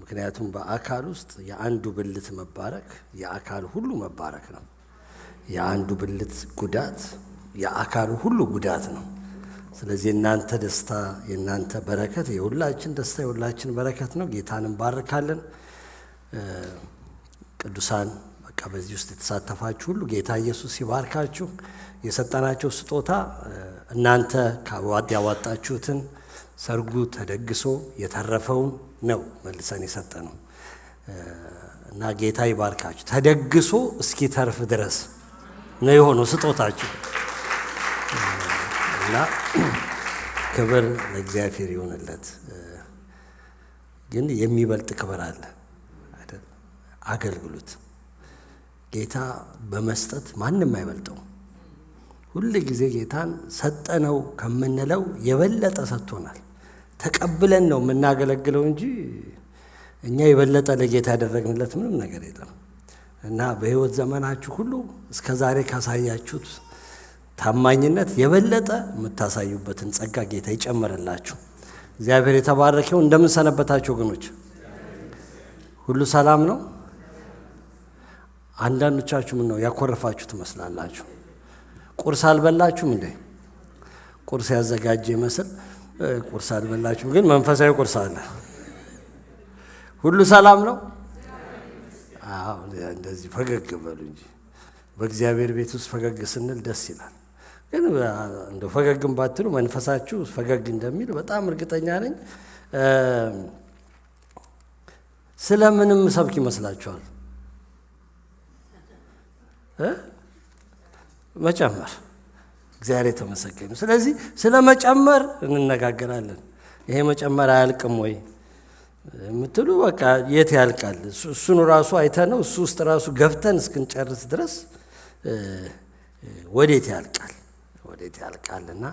ምክንያቱም በአካል ውስጥ የአንዱ ብልት መባረክ የአካል ሁሉ መባረክ ነው። የአንዱ ብልት ጉዳት የአካል ሁሉ ጉዳት ነው። ስለዚህ እናንተ ደስታ የናንተ በረከት የሁላችን ደስታ የሁላችን በረከት ነው። ጌታን እንባርካለን። ቅዱሳን በቃ በዚህ ውስጥ የተሳተፋችሁ ሁሉ ጌታ ኢየሱስ ይባርካችሁ። የሰጠናቸው ስጦታ እናንተ ያዋጣችሁትን ሰርጉ ተደግሶ የተረፈውን ነው መልሰን የሰጠነው እና ጌታ ይባርካችሁ። ተደግሶ እስኪ ተርፍ ድረስ ነው የሆነው ስጦታችሁ እና ክብር ለእግዚአብሔር ይሁንለት። ግን የሚበልጥ ክብር አለ አይደል? አገልግሎት ጌታ በመስጠት ማንም አይበልጠው። ሁሉ ጊዜ ጌታን ሰጠነው ከምንለው የበለጠ ሰጥቶናል። ተቀብለን ነው የምናገለግለው እንጂ እኛ የበለጠ ለጌታ ያደረግንለት ምንም ነገር የለም እና በህይወት ዘመናችሁ ሁሉ እስከ ዛሬ ካሳያችሁት ታማኝነት የበለጠ የምታሳዩበትን ጸጋ ጌታ ይጨምርላችሁ። እግዚአብሔር የተባረከው። እንደምን ሰነበታችሁ ወገኖች? ሁሉ ሰላም ነው? አንዳንዶቻችሁ ምን ነው ያኮረፋችሁ ትመስላላችሁ? ቁርስ አልበላችሁም እንዴ? ቁርስ ያዘጋጀ ይመስል ቁርስ አልበላችሁም፣ ግን መንፈሳዊ ቁርስ አለ። ሁሉ ሰላም ነው? አዎ፣ እንደዚህ ፈገግ በሉ እንጂ በእግዚአብሔር ቤት ውስጥ ፈገግ ስንል ደስ ይላል። ግን እንደው ፈገግም ባትሉ መንፈሳችሁ ፈገግ እንደሚል በጣም እርግጠኛ ነኝ። ስለምንም ሰብክ ይመስላችኋል? መጨመር። እግዚአብሔር የተመሰገነ። ስለዚህ ስለ መጨመር እንነጋገራለን። ይሄ መጨመር አያልቅም ወይ የምትሉ በቃ የት ያልቃል? እሱን ራሱ አይተነው እሱ ውስጥ ራሱ ገብተን እስክንጨርስ ድረስ ወዴት ያልቃል? ወዴት ያልቃልና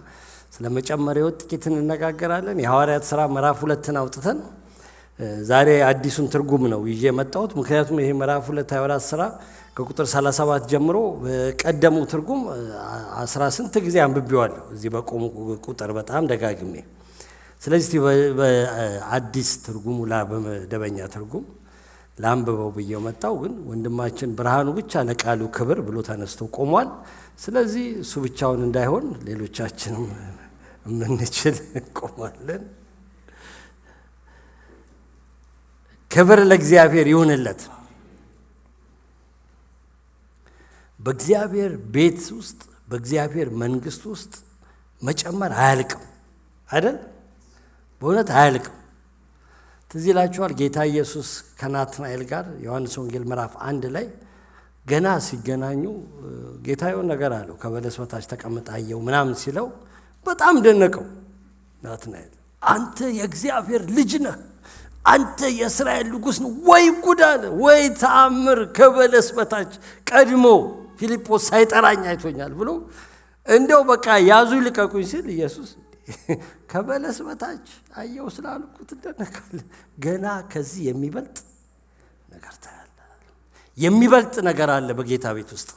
ስለ መጨመሪያው ጥቂት እንነጋገራለን። የሐዋርያት ሥራ ምዕራፍ 2ን አውጥተን ዛሬ አዲሱን ትርጉም ነው ይዤ የመጣሁት። ምክንያቱም ይሄ ምዕራፍ 2 የሐዋርያት ሥራ ከቁጥር 37 ጀምሮ በቀደሙ ትርጉም 18 ጊዜ አንብቤዋለሁ እዚህ በቆሙ ቁጥር በጣም ደጋግሜ። ስለዚህ በአዲስ ትርጉሙ በመደበኛ ትርጉም ላንብበው ብዬው መጣው። ግን ወንድማችን ብርሃኑ ብቻ ለቃሉ ክብር ብሎ ተነስቶ ቆሟል። ስለዚህ እሱ ብቻውን እንዳይሆን ሌሎቻችንም የምንችል ቆማለን። ክብር ለእግዚአብሔር ይሁንለት። በእግዚአብሔር ቤት ውስጥ በእግዚአብሔር መንግስት ውስጥ መጨመር አያልቅም አይደል? በእውነት አያልቅም። ትዝ ይላችኋል ጌታ ኢየሱስ ከናትናኤል ጋር ዮሐንስ ወንጌል ምዕራፍ 1 ላይ ገና ሲገናኙ ጌታ የሆነ ነገር አለው። ከበለስ በታች ተቀምጣ አየው ምናምን ሲለው በጣም ደነቀው ናትናኤል። አንተ የእግዚአብሔር ልጅ ነህ፣ አንተ የእስራኤል ንጉሥ ነህ። ወይ ጉድ አለ፣ ወይ ተአምር! ከበለስ በታች ቀድሞ ፊልጶስ ሳይጠራኝ አይቶኛል ብሎ እንደው በቃ ያዙ ልቀቁኝ ሲል ኢየሱስ ከበለስ በታች አየው ስላልኩ ትደነቃለህ። ገና ከዚህ የሚበልጥ ነገር ታያለህ። የሚበልጥ ነገር አለ በጌታ ቤት ውስጥ።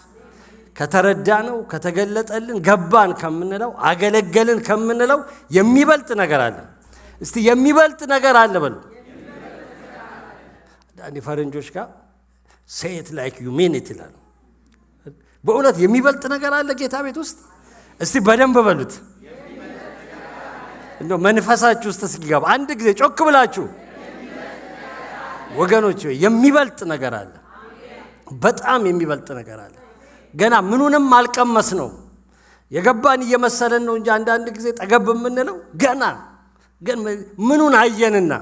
ከተረዳ ነው ከተገለጠልን ገባን ከምንለው አገለገልን ከምንለው የሚበልጥ ነገር አለ። እስቲ የሚበልጥ ነገር አለ በሉ። አንዴ ፈረንጆች ጋር say it like you mean it ይላሉ። በእውነት የሚበልጥ ነገር አለ ጌታ ቤት ውስጥ። እስቲ በደንብ በሉት እንደው መንፈሳችሁ ውስጥ እስኪገባ አንድ ጊዜ ጮክ ብላችሁ ወገኖች፣ የሚበልጥ ነገር አለ። በጣም የሚበልጥ ነገር አለ። ገና ምኑንም አልቀመስ ነው የገባን እየመሰለን ነው እንጂ አንዳንድ ጊዜ ጠገብ የምንለው ገና ግን ምኑን አየንና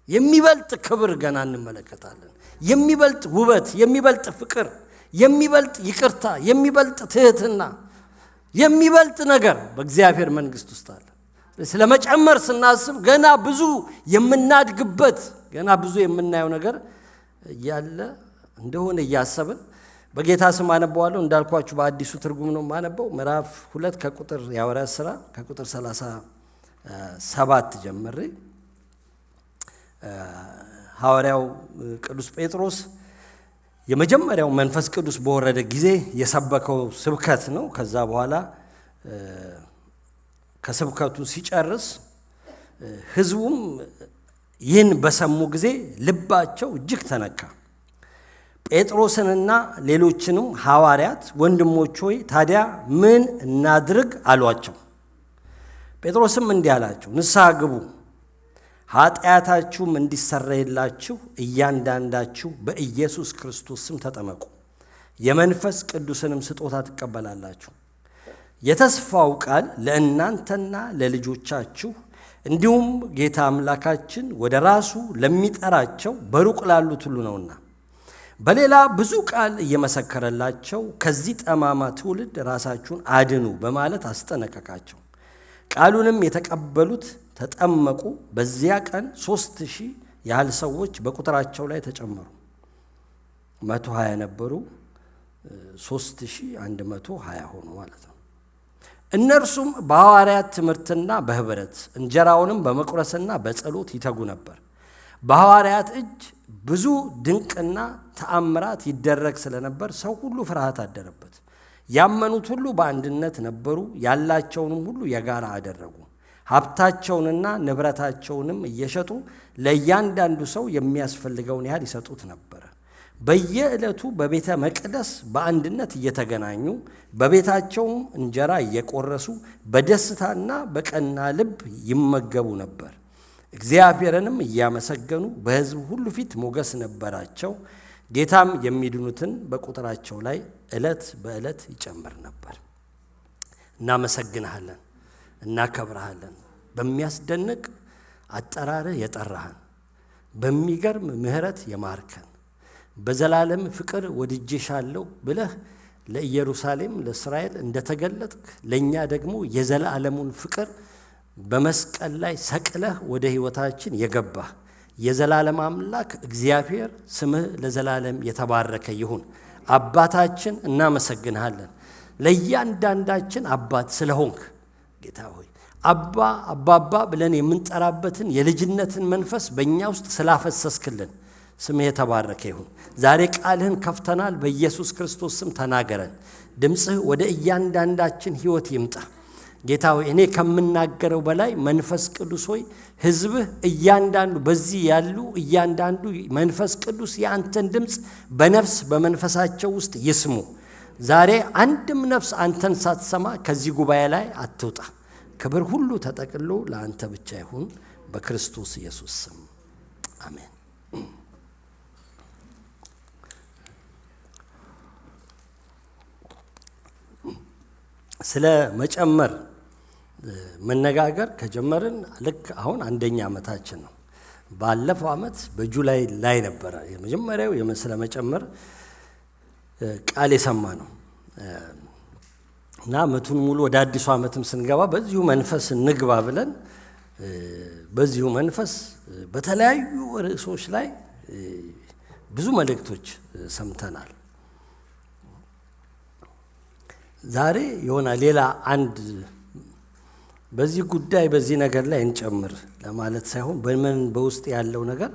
የሚበልጥ ክብር ገና እንመለከታለን። የሚበልጥ ውበት፣ የሚበልጥ ፍቅር፣ የሚበልጥ ይቅርታ፣ የሚበልጥ ትህትና፣ የሚበልጥ ነገር በእግዚአብሔር መንግስት ውስጥ አለ። ስለመጨመር ስናስብ ገና ብዙ የምናድግበት ገና ብዙ የምናየው ነገር ያለ እንደሆነ እያሰብን በጌታ ስም አነበዋለሁ። እንዳልኳችሁ በአዲሱ ትርጉም ነው ማነበው። ምዕራፍ 2 ከቁጥር የሐዋርያት ሥራ ከቁጥር 37 ጀምሬ ሐዋርያው ቅዱስ ጴጥሮስ የመጀመሪያው መንፈስ ቅዱስ በወረደ ጊዜ የሰበከው ስብከት ነው። ከዛ በኋላ ከስብከቱ ሲጨርስ ህዝቡም ይህን በሰሙ ጊዜ ልባቸው እጅግ ተነካ። ጴጥሮስንና ሌሎችንም ሐዋርያት ወንድሞች ሆይ ታዲያ ምን እናድርግ አሏቸው። ጴጥሮስም እንዲህ አላቸው፣ ንስሐ ግቡ፣ ኃጢአታችሁም እንዲሰረይላችሁ እያንዳንዳችሁ በኢየሱስ ክርስቶስ ስም ተጠመቁ፣ የመንፈስ ቅዱስንም ስጦታ ትቀበላላችሁ። የተስፋው ቃል ለእናንተና ለልጆቻችሁ እንዲሁም ጌታ አምላካችን ወደ ራሱ ለሚጠራቸው በሩቅ ላሉት ሁሉ ነውና። በሌላ ብዙ ቃል እየመሰከረላቸው ከዚህ ጠማማ ትውልድ ራሳችሁን አድኑ በማለት አስጠነቀቃቸው። ቃሉንም የተቀበሉት ተጠመቁ። በዚያ ቀን 3000 ያህል ሰዎች በቁጥራቸው ላይ ተጨመሩ። 120 ነበሩ፣ 3120 ሆኑ ማለት ነው። እነርሱም በሐዋርያት ትምህርትና በህብረት እንጀራውንም በመቁረስና በጸሎት ይተጉ ነበር። በሐዋርያት እጅ ብዙ ድንቅና ተአምራት ይደረግ ስለነበር ሰው ሁሉ ፍርሃት አደረበት። ያመኑት ሁሉ በአንድነት ነበሩ፣ ያላቸውንም ሁሉ የጋራ አደረጉ። ሀብታቸውንና ንብረታቸውንም እየሸጡ ለእያንዳንዱ ሰው የሚያስፈልገውን ያህል ይሰጡት ነበር። በየዕለቱ በቤተ መቅደስ በአንድነት እየተገናኙ በቤታቸውም እንጀራ እየቆረሱ በደስታና በቀና ልብ ይመገቡ ነበር። እግዚአብሔርንም እያመሰገኑ በሕዝብ ሁሉ ፊት ሞገስ ነበራቸው። ጌታም የሚድኑትን በቁጥራቸው ላይ ዕለት በዕለት ይጨምር ነበር። እናመሰግንሃለን፣ እናከብረሃለን። በሚያስደንቅ አጠራርህ የጠራህን፣ በሚገርም ምሕረት የማርከን፣ በዘላለም ፍቅር ወድጄሻለሁ ብለህ ለኢየሩሳሌም ለእስራኤል እንደተገለጥክ ለእኛ ደግሞ የዘላለሙን ፍቅር በመስቀል ላይ ሰቅለህ ወደ ሕይወታችን የገባህ የዘላለም አምላክ እግዚአብሔር ስምህ ለዘላለም የተባረከ ይሁን። አባታችን እናመሰግንሃለን፣ ለእያንዳንዳችን አባት ስለሆንክ ጌታ ሆይ አባባ ብለን የምንጠራበትን የልጅነትን መንፈስ በእኛ ውስጥ ስላፈሰስክልን ስምህ የተባረከ ይሁን። ዛሬ ቃልህን ከፍተናል። በኢየሱስ ክርስቶስ ስም ተናገረን። ድምፅህ ወደ እያንዳንዳችን ሕይወት ይምጣ ጌታ ሆይ። እኔ ከምናገረው በላይ መንፈስ ቅዱስ ሆይ ሕዝብህ እያንዳንዱ በዚህ ያሉ እያንዳንዱ መንፈስ ቅዱስ የአንተን ድምፅ በነፍስ በመንፈሳቸው ውስጥ ይስሙ። ዛሬ አንድም ነፍስ አንተን ሳትሰማ ከዚህ ጉባኤ ላይ አትውጣ። ክብር ሁሉ ተጠቅሎ ለአንተ ብቻ ይሁን፣ በክርስቶስ ኢየሱስ ስም አሜን። ስለ መጨመር መነጋገር ከጀመርን ልክ አሁን አንደኛ ዓመታችን ነው። ባለፈው ዓመት በጁላይ ላይ ነበረ የመጀመሪያው ስለ መጨመር ቃል የሰማ ነው እና ዓመቱን ሙሉ ወደ አዲሱ ዓመትም ስንገባ በዚሁ መንፈስ እንግባ ብለን በዚሁ መንፈስ በተለያዩ ርዕሶች ላይ ብዙ መልእክቶች ሰምተናል። ዛሬ የሆነ ሌላ አንድ በዚህ ጉዳይ በዚህ ነገር ላይ እንጨምር ለማለት ሳይሆን በምን በውስጥ ያለው ነገር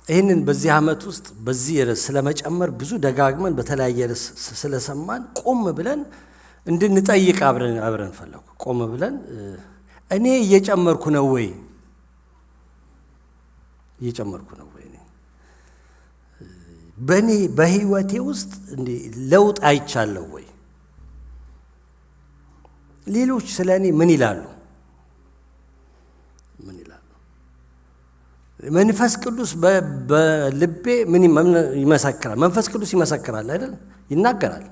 ይህንን በዚህ ዓመት ውስጥ በዚህ ርዕስ ስለመጨመር ብዙ ደጋግመን በተለያየ ርዕስ ስለሰማን ቆም ብለን እንድንጠይቅ አብረን ፈለኩ። ቆም ብለን እኔ እየጨመርኩ ነው ወይ? እየጨመርኩ ነው ወይ? በእኔ በህይወቴ ውስጥ ለውጥ አይቻለሁ ወይ? ሌሎች ስለ እኔ ምን ይላሉ? መንፈስ ቅዱስ በልቤ ምን ይመሰክራል? መንፈስ ቅዱስ ይመሰክራል አይደል? ይናገራል።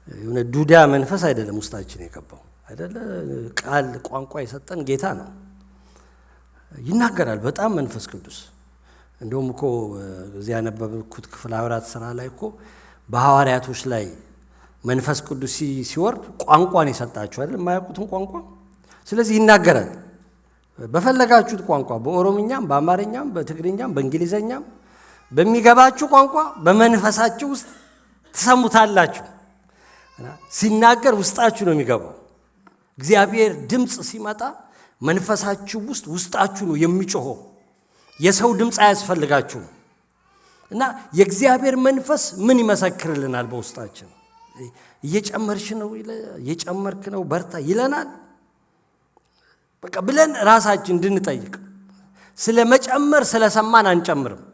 የሆነ ዱዳ መንፈስ አይደለም ውስጣችን የገባው አይደለ? ቃል ቋንቋ የሰጠን ጌታ ነው። ይናገራል በጣም መንፈስ ቅዱስ። እንደውም እኮ እዚያ ያነበብኩት ክፍል ሐዋርያት ሥራ ላይ እኮ በሐዋርያቶች ላይ መንፈስ ቅዱስ ሲወርድ ቋንቋን የሰጣቸው አይደል? የማያውቁትን ቋንቋ። ስለዚህ ይናገራል በፈለጋችሁት ቋንቋ፣ በኦሮምኛም፣ በአማርኛም፣ በትግርኛም፣ በእንግሊዘኛም በሚገባችሁ ቋንቋ በመንፈሳችሁ ውስጥ ትሰሙታላችሁ። ሲናገር ውስጣችሁ ነው የሚገባው። እግዚአብሔር ድምፅ ሲመጣ መንፈሳችሁ ውስጣችሁ ነው የሚጮኸው። የሰው ድምፅ አያስፈልጋችሁም። እና የእግዚአብሔር መንፈስ ምን ይመሰክርልናል? በውስጣችን እየጨመርሽ ነው፣ እየጨመርክ ነው፣ በርታ ይለናል። በቃ ብለን ራሳችን እንድንጠይቅ ስለመጨመር ስለሰማን አንጨምርም።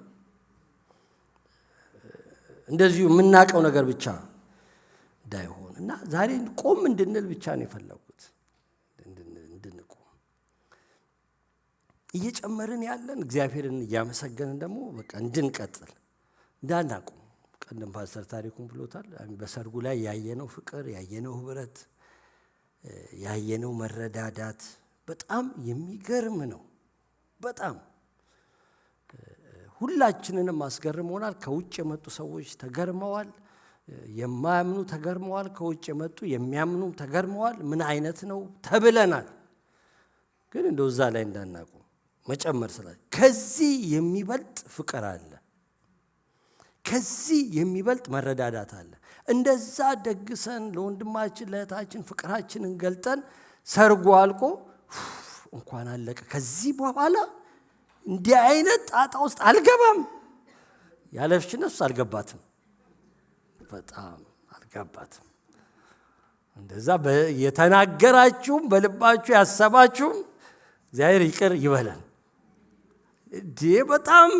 እንደዚሁ የምናቀው ነገር ብቻ እንዳይሆን እና ዛሬ ቆም እንድንል ብቻ ነው የፈለኩት። እንድንቆም እየጨመርን ያለን እግዚአብሔርን እያመሰገንን ደግሞ በቃ እንድንቀጥል እንዳናቆም። ቀደም ፓስተር ታሪኩን ብሎታል። በሰርጉ ላይ ያየነው ፍቅር፣ ያየነው ህብረት፣ ያየነው መረዳዳት በጣም የሚገርም ነው። በጣም ሁላችንንም አስገርሞናል። ከውጭ የመጡ ሰዎች ተገርመዋል። የማያምኑ ተገርመዋል። ከውጭ የመጡ የሚያምኑ ተገርመዋል። ምን አይነት ነው ተብለናል። ግን እንደው እዛ ላይ እንዳናቆም መጨመር ስላለ ከዚህ የሚበልጥ ፍቅር አለ። ከዚህ የሚበልጥ መረዳዳት አለ። እንደዛ ደግሰን ለወንድማችን ለእህታችን ፍቅራችንን ገልጠን ሰርጉ አልቆ እንኳን አለቀ ከዚህ በኋላ እንዲህ አይነት ጣጣ ውስጥ አልገባም ያለፍሽ ነፍስ አልገባትም። በጣም አልገባትም። እንደዛ የተናገራችሁም በልባችሁ ያሰባችሁም እግዚአብሔር ይቅር ይበለን። በጣም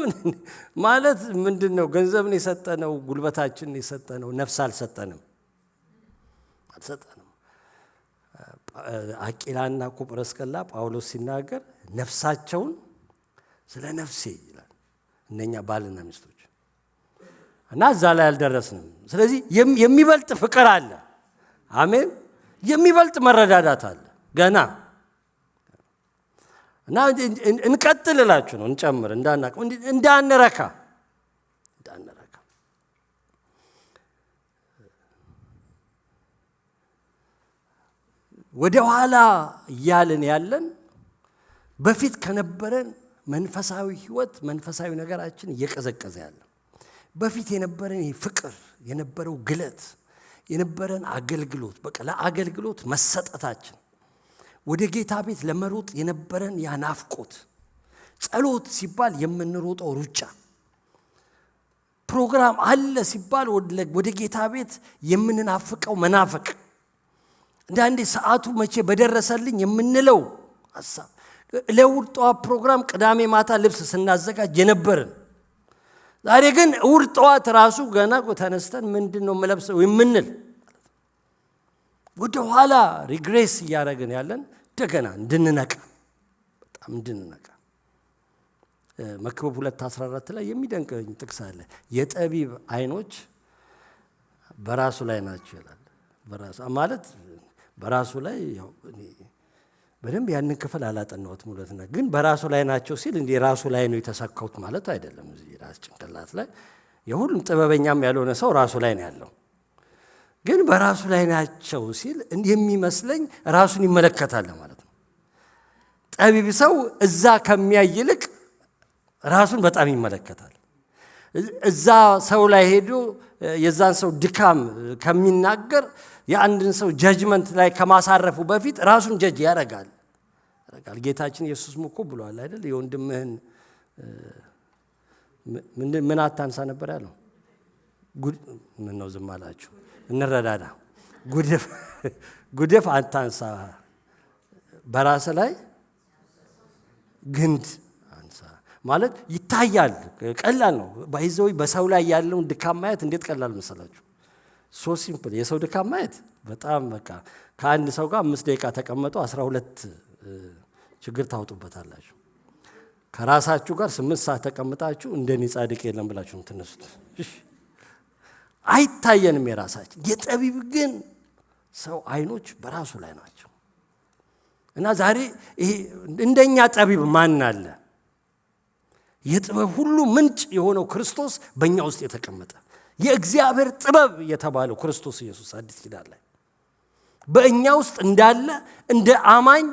ማለት ምንድነው? ገንዘብን የሰጠነው ጉልበታችንን የሰጠነው ነፍስ አልሰጠንም። አቂላና ጵርስቅላ ጳውሎስ ሲናገር ነፍሳቸውን ስለ ነፍሴ ይላል። እነኛ ባልና ሚስቶች እና እዛ ላይ አልደረስንም። ስለዚህ የሚበልጥ ፍቅር አለ። አሜን። የሚበልጥ መረዳዳት አለ ገና እና እንቀጥል እላችሁ ነው። እንጨምር፣ እንዳናቀው፣ እንዳንረካ ወደ ኋላ እያልን ያለን በፊት ከነበረን መንፈሳዊ ህይወት መንፈሳዊ ነገራችን እየቀዘቀዘ ያለ በፊት የነበረን ፍቅር የነበረው ግለት የነበረን አገልግሎት በቃ ለአገልግሎት መሰጠታችን ወደ ጌታ ቤት ለመሮጥ የነበረን ያናፍቆት ጸሎት ሲባል የምንሮጠው ሩጫ ፕሮግራም አለ ሲባል ወደ ጌታ ቤት የምንናፍቀው መናፈቅ እንዳንዴ ሰዓቱ መቼ በደረሰልኝ የምንለው ሐሳብ ለእሑድ ጠዋት ፕሮግራም ቅዳሜ ማታ ልብስ ስናዘጋጅ የነበርን ዛሬ ግን እሑድ ጠዋት ራሱ ገና ተነስተን ምንድነው የምለብሰው የምንል ወደ ኋላ ሪግሬስ እያደረግን ያለን እንደገና እንድንነቃ በጣም እንድንነቃ መክብብ 2:14 ላይ የሚደንቀኝ ጥቅስ አለ። የጠቢብ አይኖች በራሱ ላይ ናቸው ይላል። በራሱ ማለት በራሱ ላይ ያው በደንብ ያንን ክፍል አላጠናሁትም ሁለትና ግን በራሱ ላይ ናቸው ሲል እንዴ ራሱ ላይ ነው የተሰካውት ማለት አይደለም። እዚህ ራስ ጭንቅላት ላይ የሁሉም ጥበበኛም ያልሆነ ሰው ራሱ ላይ ነው ያለው። ግን በራሱ ላይ ናቸው ሲል የሚመስለኝ ራሱን ይመለከታል ማለት ነው። ጠቢብ ሰው እዛ ከሚያይ ይልቅ ራሱን በጣም ይመለከታል። እዛ ሰው ላይ ሄዶ የዛን ሰው ድካም ከሚናገር የአንድን ሰው ጀጅመንት ላይ ከማሳረፉ በፊት ራሱን ጀጅ ያረጋል። ጌታችን ኢየሱስ እኮ ብሏል አይደል? የወንድምህን ምን አታንሳ ነበር ያለው? ምን ነው ዝም አላችሁ? እንረዳዳ። ጉድፍ አታንሳ፣ በራስ ላይ ግንድ አንሳ ማለት ይታያል። ቀላል ነው። ባይዘው በሰው ላይ ያለውን ድካም ማየት እንዴት ቀላል መሰላችሁ? ሶ ሲምፕል። የሰው ድካም ማየት በጣም በቃ ከአንድ ሰው ጋር 5 ደቂቃ ተቀመጡ 12 ችግር ታውጡበታላችሁ። ከራሳችሁ ጋር 8 ሰዓት ተቀምጣችሁ እንደኔ ጻድቅ የለም ብላችሁ ትነሱት። አይታየንም የራሳችን። የጠቢብ ግን ሰው አይኖች በራሱ ላይ ናቸው። እና ዛሬ ይሄ እንደኛ ጠቢብ ማን አለ? የጥበብ ሁሉ ምንጭ የሆነው ክርስቶስ በእኛ ውስጥ የተቀመጠ የእግዚአብሔር ጥበብ የተባለው ክርስቶስ ኢየሱስ አዲስ ኪዳን ላይ በእኛ ውስጥ እንዳለ እንደ አማኝ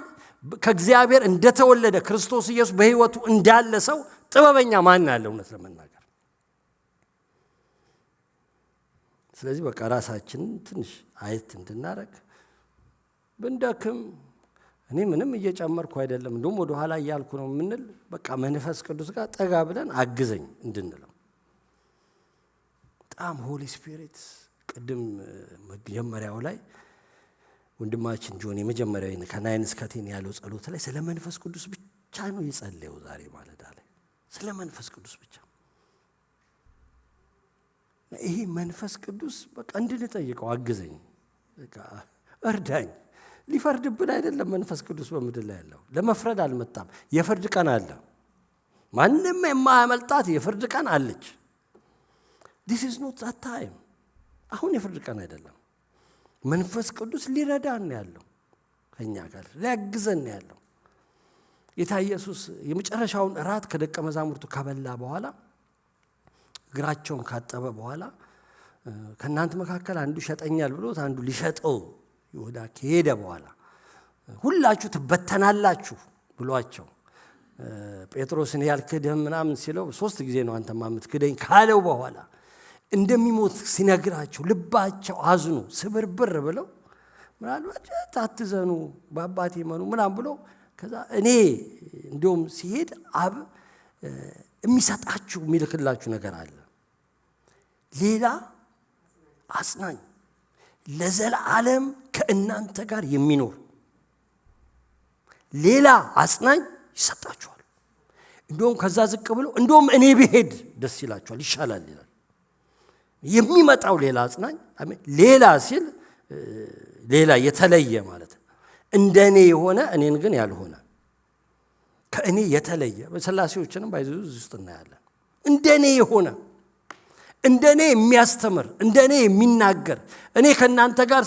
ከእግዚአብሔር እንደተወለደ ክርስቶስ ኢየሱስ በህይወቱ እንዳለ ሰው ጥበበኛ ማን አለ? እውነት ለመናገር ስለዚህ በቃ ራሳችንን ትንሽ አየት እንድናረግ ብንደክም እኔ ምንም እየጨመርኩ አይደለም እንደውም ወደ ኋላ እያልኩ ነው የምንል በቃ መንፈስ ቅዱስ ጋር ጠጋ ብለን አግዘኝ እንድንለው በጣም ሆሊ ስፒሪት ቅድም መጀመሪያው ላይ ወንድማችን ጆን የመጀመሪያው ከናይን እስከ 10 ያለው ጸሎት ላይ ስለ መንፈስ ቅዱስ ብቻ ብቻ ነው የጸለየው ዛሬ ማለዳ ላይ ስለ መንፈስ ቅዱስ ብቻ። ይሄ መንፈስ ቅዱስ በቃ እንድንጠይቀው አግዘኝ፣ በቃ እርዳኝ። ሊፈርድብን አይደለም መንፈስ ቅዱስ በምድር ላይ ያለው፣ ለመፍረድ አልመጣም። የፍርድ ቀን አለ፣ ማንም የማያመልጣት የፍርድ ቀን አለች። this is not that time። አሁን የፍርድ ቀን አይደለም። መንፈስ ቅዱስ ሊረዳን ያለው ከኛ ጋር ሊያግዘን ያለው። ጌታ ኢየሱስ የመጨረሻውን እራት ከደቀ መዛሙርቱ ከበላ በኋላ እግራቸውን ካጠበ በኋላ ከናንተ መካከል አንዱ ሸጠኛል ብሎት አንዱ ሊሸጠው ይሁዳ ከሄደ በኋላ ሁላችሁ ትበተናላችሁ ብሏቸው ጴጥሮስን ያልክደም ምናምን ሲለው 3 ጊዜ ነው አንተ ማምትክደኝ ካለው በኋላ እንደሚሞት ሲነግራቸው ልባቸው አዝኑ ስብርብር ብለው ምናልባት አትዘኑ በአባቴ መኑ ምናምን ብሎ ከዛ እኔ እንደውም ሲሄድ አብ የሚሰጣችሁ የሚልክላችሁ ነገር አለ፣ ሌላ አጽናኝ ለዘላለም ከእናንተ ጋር የሚኖር ሌላ አጽናኝ ይሰጣችኋል። እንደውም ከዛ ዝቅ ብሎ እንደውም እኔ ብሄድ ደስ ይላችኋል ይሻላል ይላል። የሚመጣው ሌላ አጽናኝ ሌላ ሲል ሌላ የተለየ ማለት ነው። እንደኔ የሆነ እኔን ግን ያልሆነ ከእኔ የተለየ በስላሴዎችንም ባይዘው ውስጥ እናያለን። እንደኔ የሆነ እንደኔ የሚያስተምር እንደኔ የሚናገር እኔ ከናንተ ጋር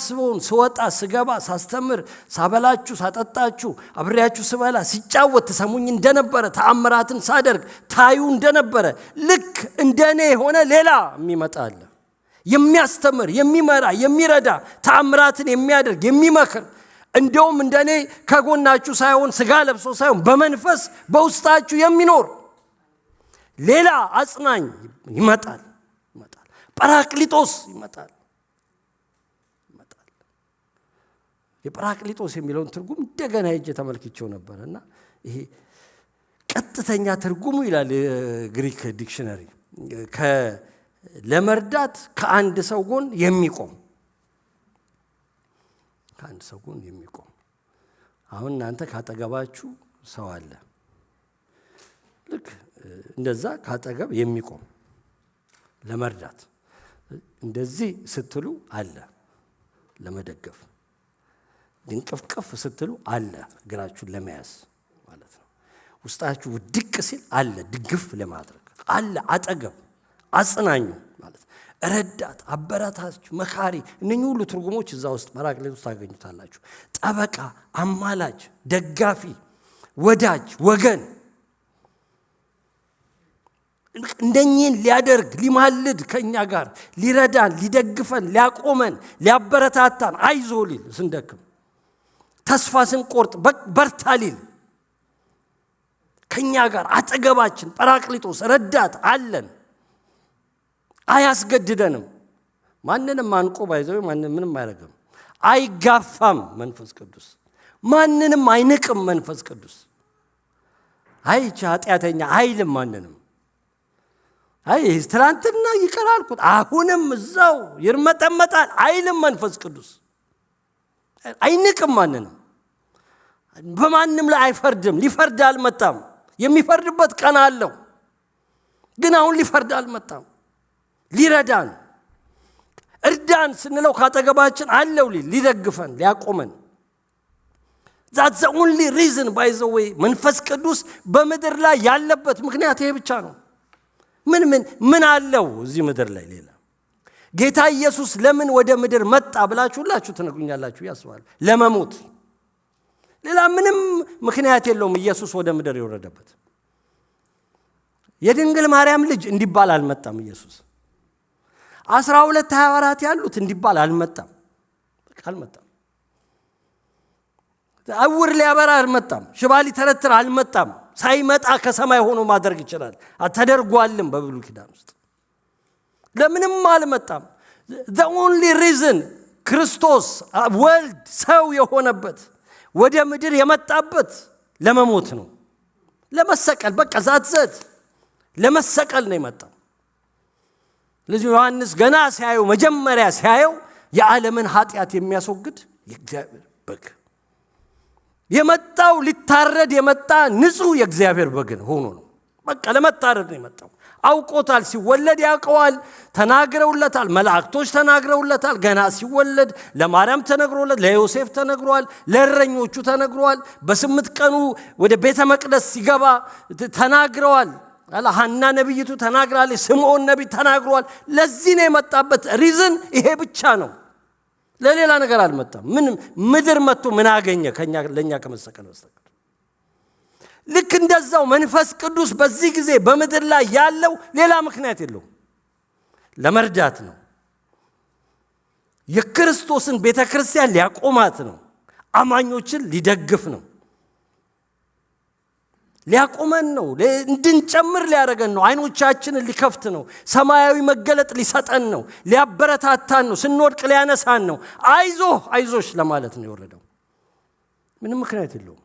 ስወጣ ስገባ ሳስተምር ሳበላችሁ ሳጠጣችሁ አብሬያችሁ ስበላ ሲጫወት ተሰሙኝ እንደነበረ ተአምራትን ሳደርግ ታዩ እንደነበረ ልክ እንደኔ የሆነ ሌላ የሚመጣ አለ። የሚያስተምር የሚመራ የሚረዳ ተአምራትን የሚያደርግ የሚመክር እንደውም እንደኔ ከጎናችሁ ሳይሆን ስጋ ለብሶ ሳይሆን በመንፈስ በውስጣችሁ የሚኖር ሌላ አጽናኝ ይመጣል። ጳራቅሊጦስ ይመጣል። የጳራቅሊጦስ የሚለውን ትርጉም እንደገና ሄጄ ተመልክቼው ነበርና ይሄ ቀጥተኛ ትርጉሙ ይላል ግሪክ ዲክሽነሪ ለመርዳት ከአንድ ሰው ጎን የሚቆም ከአንድ ሰው ጎን የሚቆም። አሁን እናንተ ካጠገባችሁ ሰው አለ፣ ልክ እንደዛ ካጠገብ የሚቆም ለመርዳት እንደዚህ ስትሉ አለ ለመደገፍ፣ ድንቅፍቅፍ ስትሉ አለ እግራችሁን ለመያዝ ማለት ነው። ውስጣችሁ ውድቅ ሲል አለ ድግፍ ለማድረግ አለ አጠገብ አጽናኙ ማለት ረዳት፣ አበረታች፣ መካሪ። እነኚህ ሁሉ ትርጉሞች እዛ ውስጥ ጳራቅሊጦስ ታገኙታላችሁ። ጠበቃ፣ አማላጅ፣ ደጋፊ፣ ወዳጅ፣ ወገን እንደኚህን ሊያደርግ ሊማልድ ከኛ ጋር ሊረዳን ሊደግፈን ሊያቆመን ሊያበረታታን አይዞ ሊል ስንደክም ተስፋ ስንቆርጥ በርታ ሊል ከኛ ጋር አጠገባችን ጳራቅሊጦስ ረዳት አለን። አያስገድደንም። ማንንም አንቆ ባይዘው ማንንም ምንም አይረግም። አይጋፋም መንፈስ ቅዱስ። ማንንም አይንቅም መንፈስ ቅዱስ። አይቻ ኃጢአተኛ አይልም ማንንም። ትላንትና ይቀራልኩት አሁንም እዛው ይርመጠመጣል አይልም መንፈስ ቅዱስ። አይንቅም ማንንም። በማንም ላይ አይፈርድም። ሊፈርድ አልመጣም። የሚፈርድበት ቀን አለው፣ ግን አሁን ሊፈርድ አልመጣም። ሊረዳን እርዳን ስንለው ካጠገባችን አለው ሊደግፈን ሊያቆመን። that's the only reason by the way መንፈስ ቅዱስ በምድር ላይ ያለበት ምክንያት ይሄ ብቻ ነው። ምን አለው እዚህ ምድር ላይ ሌላ? ጌታ ኢየሱስ ለምን ወደ ምድር መጣ ብላችሁላችሁ ትነግሩኛላችሁ ያስባል። ለመሞት። ሌላ ምንም ምክንያት የለውም ኢየሱስ ወደ ምድር የወረደበት። የድንግል ማርያም ልጅ እንዲባል አልመጣም ኢየሱስ። 12 24 ያሉት እንዲባል አልመጣም። በቃ አልመጣም። አውር ሊያበራ አልመጣም። ሽባ ሊተረትር አልመጣም። ሳይመጣ ከሰማይ ሆኖ ማድረግ ይችላል። ተደርጓልም በብሉይ ኪዳን ውስጥ። ለምንም አልመጣም። the only reason ክርስቶስ ወልድ ሰው የሆነበት ወደ ምድር የመጣበት ለመሞት ነው። ለመሰቀል በቃ ዛት ለመሰቀል ነው የመጣው። ለዚህ ዮሐንስ ገና ሲያየው መጀመሪያ ሲያየው የዓለምን ኃጢአት የሚያስወግድ የእግዚአብሔር በግ የመጣው ሊታረድ የመጣ ንጹህ የእግዚአብሔር በግ ሆኖ ነው። በቃ ለመታረድ ነው የመጣው። አውቆታል። ሲወለድ ያውቀዋል። ተናግረውለታል። መላእክቶች ተናግረውለታል። ገና ሲወለድ ለማርያም ተነግሮለት፣ ለዮሴፍ ተነግሯል፣ ለእረኞቹ ተነግሯል። በ8 ቀኑ ወደ ቤተ መቅደስ ሲገባ ተናግረዋል። ሐና ነብይቱ ተናግራለች። ስምዖን ነብይ ተናግሯል። ለዚህ ነው የመጣበት ሪዝን ይሄ ብቻ ነው። ለሌላ ነገር አልመጣም። ምን ምድር መጥቶ ምን አገኘ ለኛ ከመሰቀል በስተቀር? ልክ እንደዛው መንፈስ ቅዱስ በዚህ ጊዜ በምድር ላይ ያለው ሌላ ምክንያት የለውም። ለመርዳት ነው። የክርስቶስን ቤተክርስቲያን ሊያቆማት ነው። አማኞችን ሊደግፍ ነው። ሊያቆመን ነው። እንድንጨምር ሊያደርገን ነው። አይኖቻችንን ሊከፍት ነው። ሰማያዊ መገለጥ ሊሰጠን ነው። ሊያበረታታን ነው። ስንወድቅ ሊያነሳን ነው። አይዞህ አይዞሽ ለማለት ነው የወረደው። ምንም ምክንያት የለውም።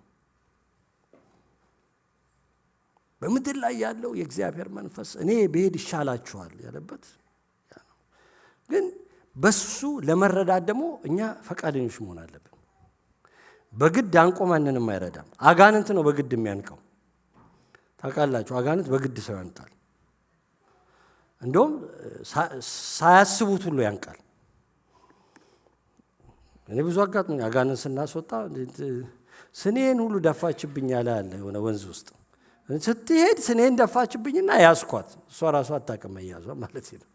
በምድር ላይ ያለው የእግዚአብሔር መንፈስ እኔ ብሄድ ይሻላችኋል ያለበት ግን በሱ ለመረዳት ደግሞ እኛ ፈቃደኞች መሆን አለብን። በግድ አንቆ ማንንም አይረዳም። አጋንንት ነው በግድ የሚያንቀው። ታውቃላችሁ፣ አጋንንት በግድ ሰው ያንቃል። እንደውም ሳያስቡት ሁሉ ያንቃል። እኔ ብዙ አጋጥሞኝ አጋንንት ስናስወጣ ስኔን ሁሉ ደፋችብኝ ያለ አለ የሆነ ወንዝ ውስጥ ስትሄድ ስኔን ደፋችብኝና ያስኳት። እሷ ራሷ አታውቅም መያዟ ማለት ነው።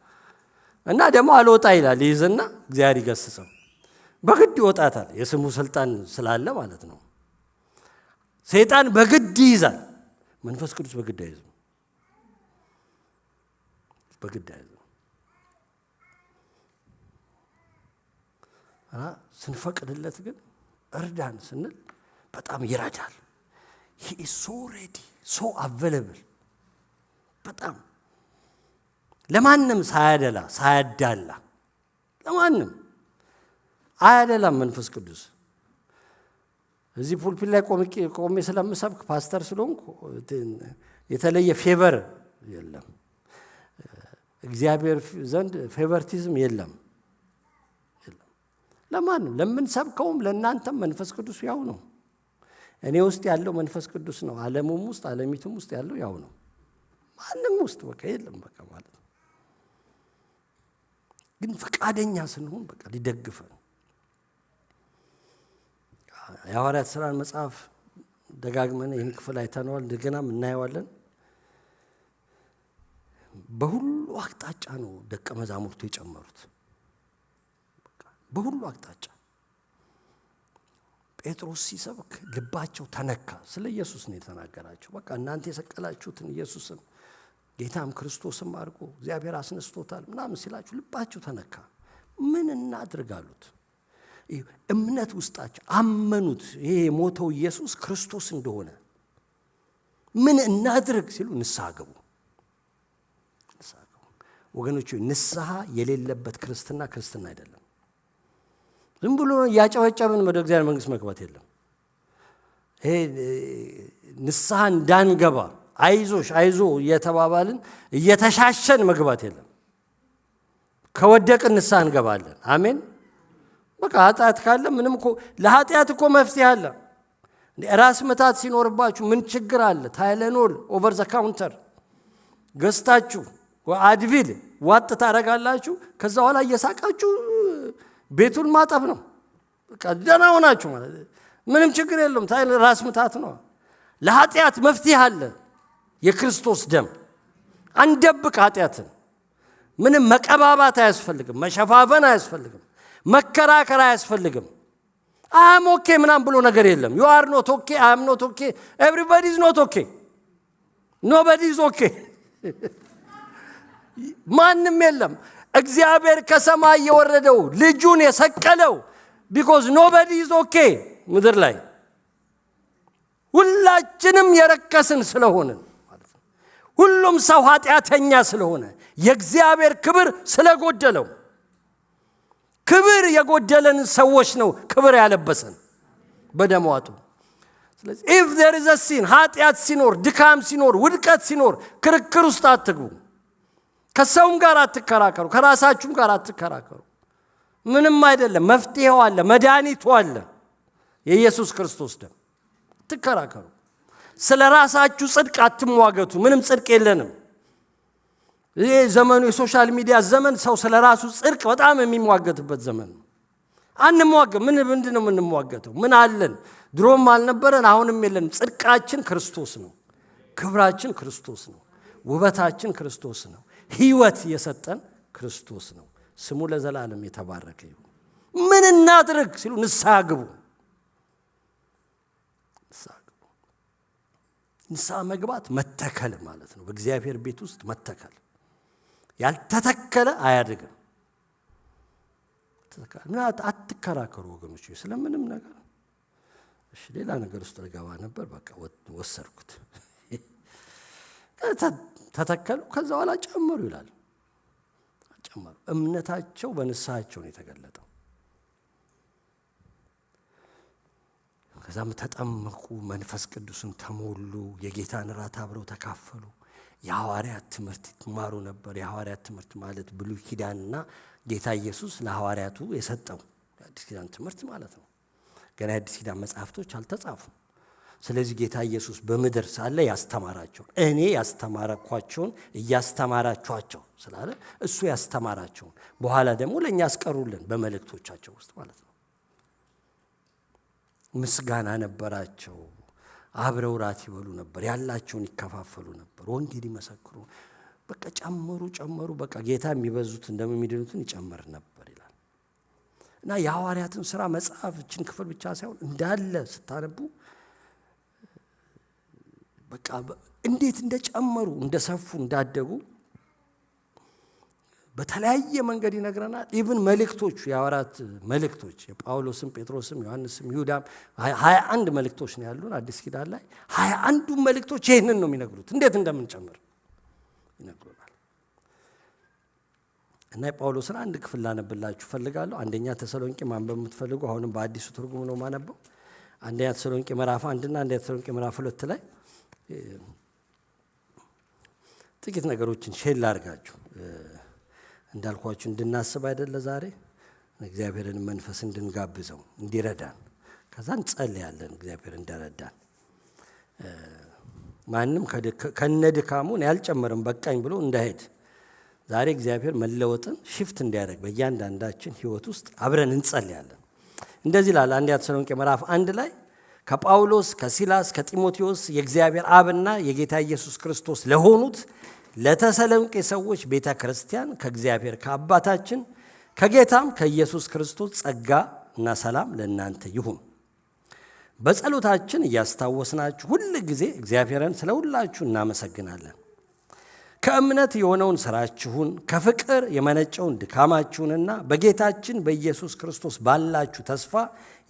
እና ደግሞ አልወጣ ይላል ይዝና እግዚአብሔር ይገስጸው። በግድ ይወጣታል። የስሙ ስልጣን ስላለ ማለት ነው። ሰይጣን በግድ ይይዛል። መንፈስ ቅዱስ በግድ አይዝም። በግድ አይዝም። ስንፈቅድለት ግን እርዳን ስንል በጣም ይረዳል። he is so ready, so available። በጣም ለማንም ሳያዳላ ለማንም አያደላም መንፈስ ቅዱስ። እዚህ ፑልፒት ላይ ቆሜ ስለምሰብክ ፓስተር ስለሆንኩ የተለየ ፌቨር የለም። እግዚአብሔር ዘንድ ፌቨርቲዝም የለም። ለማንም ለምንሰብከውም ለእናንተም መንፈስ ቅዱስ ያው ነው። እኔ ውስጥ ያለው መንፈስ ቅዱስ ነው። ዓለሙም ውስጥ ዓለሚቱም ውስጥ ያለው ያው ነው። ማንም ውስጥ በቃ የለም በቃ ማለት ነው። ግን ፈቃደኛ ስንሆን በቃ ሊደግፈን። የሐዋርያት ሥራን መጽሐፍ ደጋግመን ይህን ክፍል አይተነዋል። እንደገናም እናየዋለን። በሁሉ አቅጣጫ ነው ደቀ መዛሙርቱ የጨመሩት። በሁሉ አቅጣጫ ጴጥሮስ ሲሰብክ ልባቸው ተነካ። ስለ ኢየሱስ ነው የተናገራቸው። በቃ እናንተ የሰቀላችሁትን ኢየሱስን ጌታም ክርስቶስም አድርጎ እግዚአብሔር አስነስቶታል ምናምን ሲላችሁ ልባቸው ተነካ። ምን እናድርጋሉት? እምነት ውስጣቸው አመኑት። ይሄ የሞተው ኢየሱስ ክርስቶስ እንደሆነ ምን እናድርግ ሲሉ ንስሐ ገቡ። ወገኖች ንስሐ የሌለበት ክርስትና አይደለም። ዝም ብሎ ያጨበጨብን ወደ እግዚአብሔር መንግስት መግባት የለም። ይሄ ንስሐ እንዳንገባ አይዞሽ አይዞ እየተባባልን እየተሻሸን መግባት የለም። ከወደቅን ንስሐ እንገባለን። አሜን። በቃ ኃጢአት ካለ ምንም እኮ ለኃጢአት እኮ መፍትሄ አለ። ራስ ምታት ሲኖርባችሁ ምን ችግር አለ? ታይለኖል ኦቨር ዘ ካውንተር ገዝታችሁ አድቪል ዋጥ ታረጋላችሁ። ከዛ በኋላ እየሳቃችሁ ቤቱን ማጠብ ነው። በቃ ደህና ሆናችሁ ማለት ምንም ችግር የለም። ራስ ምታት ነው። ለኃጢአት መፍትሄ አለ። የክርስቶስ ደም አንደብቅ። ኃጢአትን ምንም መቀባባት አያስፈልግም። መሸፋፈን አያስፈልግም። መከራከር አያስፈልግም። አም ኦኬ ምናም ብሎ ነገር የለም። you are not okay, I am not okay, everybody is not okay, nobody is okay። ማንም የለም። እግዚአብሔር ከሰማይ የወረደው ልጁን የሰቀለው because nobody is okay ምድር ላይ ሁላችንም የረከስን ስለሆንን ማለት ነው። ሁሉም ሰው ኃጢአተኛ ስለሆነ የእግዚአብሔር ክብር ስለጎደለው ክብር የጎደለን ሰዎች ነው ክብር ያለበሰን በደሙ አጡ። ስለዚህ if there is a sin ኃጢአት ሲኖር ድካም ሲኖር ውድቀት ሲኖር ክርክር ውስጥ አትግቡ። ከሰውም ጋር አትከራከሩ፣ ከራሳችሁም ጋር አትከራከሩ። ምንም አይደለም። መፍትሄው አለ፣ መድኃኒቱ አለ። የኢየሱስ ክርስቶስ ደም አትከራከሩ። ስለ ራሳችሁ ጽድቅ አትሟገቱ። ምንም ጽድቅ የለንም። ይሄ ዘመኑ የሶሻል ሚዲያ ዘመን ሰው ስለ ራሱ ጽድቅ በጣም የሚሟገትበት ዘመን ነው። አንሟገት። ምንድነው የምንሟገተው? ምን አለን? ድሮም አልነበረን፣ አሁንም የለንም። ጽድቃችን ክርስቶስ ነው። ክብራችን ክርስቶስ ነው። ውበታችን ክርስቶስ ነው። ሕይወት የሰጠን ክርስቶስ ነው። ስሙ ለዘላለም የተባረከ ይሁን። ምን እናድርግ ሲሉ ንስሐ ግቡ። ንስሐ መግባት መተከል ማለት ነው። በእግዚአብሔር ቤት ውስጥ መተከል። ያልተተከለ አያድግም። አትከራከሩ ወገኖች ስለምንም ነገር። እሺ ሌላ ነገር ውስጥ ልገባ ነበር፣ በቃ ወሰድኩት። ተተከሉ፣ ከዛ በኋላ ጨመሩ ይላል። ጨመሩ። እምነታቸው በንስሐቸው ነው የተገለጠው። ከዛም ተጠመቁ፣ መንፈስ ቅዱስን ተሞሉ፣ የጌታን ራት አብረው ተካፈሉ። የሐዋርያት ትምህርት ይማሩ ነበር። የሐዋርያት ትምህርት ማለት ብሉይ ኪዳንና ጌታ ኢየሱስ ለሐዋርያቱ የሰጠው የአዲስ ኪዳን ትምህርት ማለት ነው። ገና የአዲስ ኪዳን መጽሐፍቶች አልተጻፉም። ስለዚህ ጌታ ኢየሱስ በምድር ሳለ ያስተማራቸውን እኔ ያስተማረኳቸውን እያስተማራችኋቸው ስላለ እሱ ያስተማራቸውን በኋላ ደግሞ ለእኛ ያስቀሩልን በመልእክቶቻቸው ውስጥ ማለት ነው። ምስጋና ነበራቸው። አብረው ራት ይበሉ ነበር። ያላቸውን ይከፋፈሉ ነበር። ወንጌል ይመሰክሩ። በቃ ጨመሩ። በቃ ጌታ የሚበዙት እንደሚድኑትን ይጨምር ነበር ይላል። እና የሐዋርያትን ሥራ መጽሐፍችን ክፍል ብቻ ሳይሆን እንዳለ ስታነቡ በቃ እንዴት እንደጨመሩ፣ እንደሰፉ፣ እንዳደጉ በተለያየ መንገድ ይነግረናል። ኢቭን መልእክቶቹ የሐዋርያት መልእክቶች የጳውሎስም፣ ጴጥሮስም፣ ዮሐንስም፣ ይሁዳም 21 መልእክቶች ነው ያሉን አዲስ ኪዳን ላይ። 21ዱ መልእክቶች ይህንን ነው የሚነግሩት፣ እንዴት እንደምንጨምር ይነግሩናል። እና የጳውሎስን አንድ ክፍል ላነብላችሁ ፈልጋለሁ። አንደኛ ተሰሎንቄ ማንበብ የምትፈልጉ አሁንም በአዲሱ ትርጉም ነው ማነበው። አንደኛ ተሰሎንቄ ምዕራፍ 1 እና አንደኛ ተሰሎንቄ ምዕራፍ 2 ላይ ጥቂት ነገሮችን ሼር ላድርጋችሁ። እንዳልኳችሁ እንድናስብ አይደለ ዛሬ እግዚአብሔርን መንፈስ እንድንጋብዘው እንዲረዳን፣ ከዛ እንጸልያለን እግዚአብሔር እንደረዳን። ማንም ከነድካሙን ያልጨመረም በቃኝ ብሎ እንዳይሄድ ዛሬ እግዚአብሔር መለወጥን ሽፍት እንዲያደርግ በእያንዳንዳችን ሕይወት ውስጥ አብረን እንጸልያለን። እንደዚህ ይላል አንደኛ ተሰሎንቄ ምዕራፍ 1 ላይ ከጳውሎስ ከሲላስ ከጢሞቴዎስ የእግዚአብሔር አብና የጌታ ኢየሱስ ክርስቶስ ለሆኑት ለተሰሎንቄ ሰዎች ቤተ ክርስቲያን ከእግዚአብሔር ከአባታችን ከጌታም ከኢየሱስ ክርስቶስ ጸጋ እና ሰላም ለእናንተ ይሁን። በጸሎታችን እያስታወስናችሁ ሁል ጊዜ እግዚአብሔርን ስለ ሁላችሁ እናመሰግናለን። ከእምነት የሆነውን ሥራችሁን፣ ከፍቅር የመነጨውን ድካማችሁንና በጌታችን በኢየሱስ ክርስቶስ ባላችሁ ተስፋ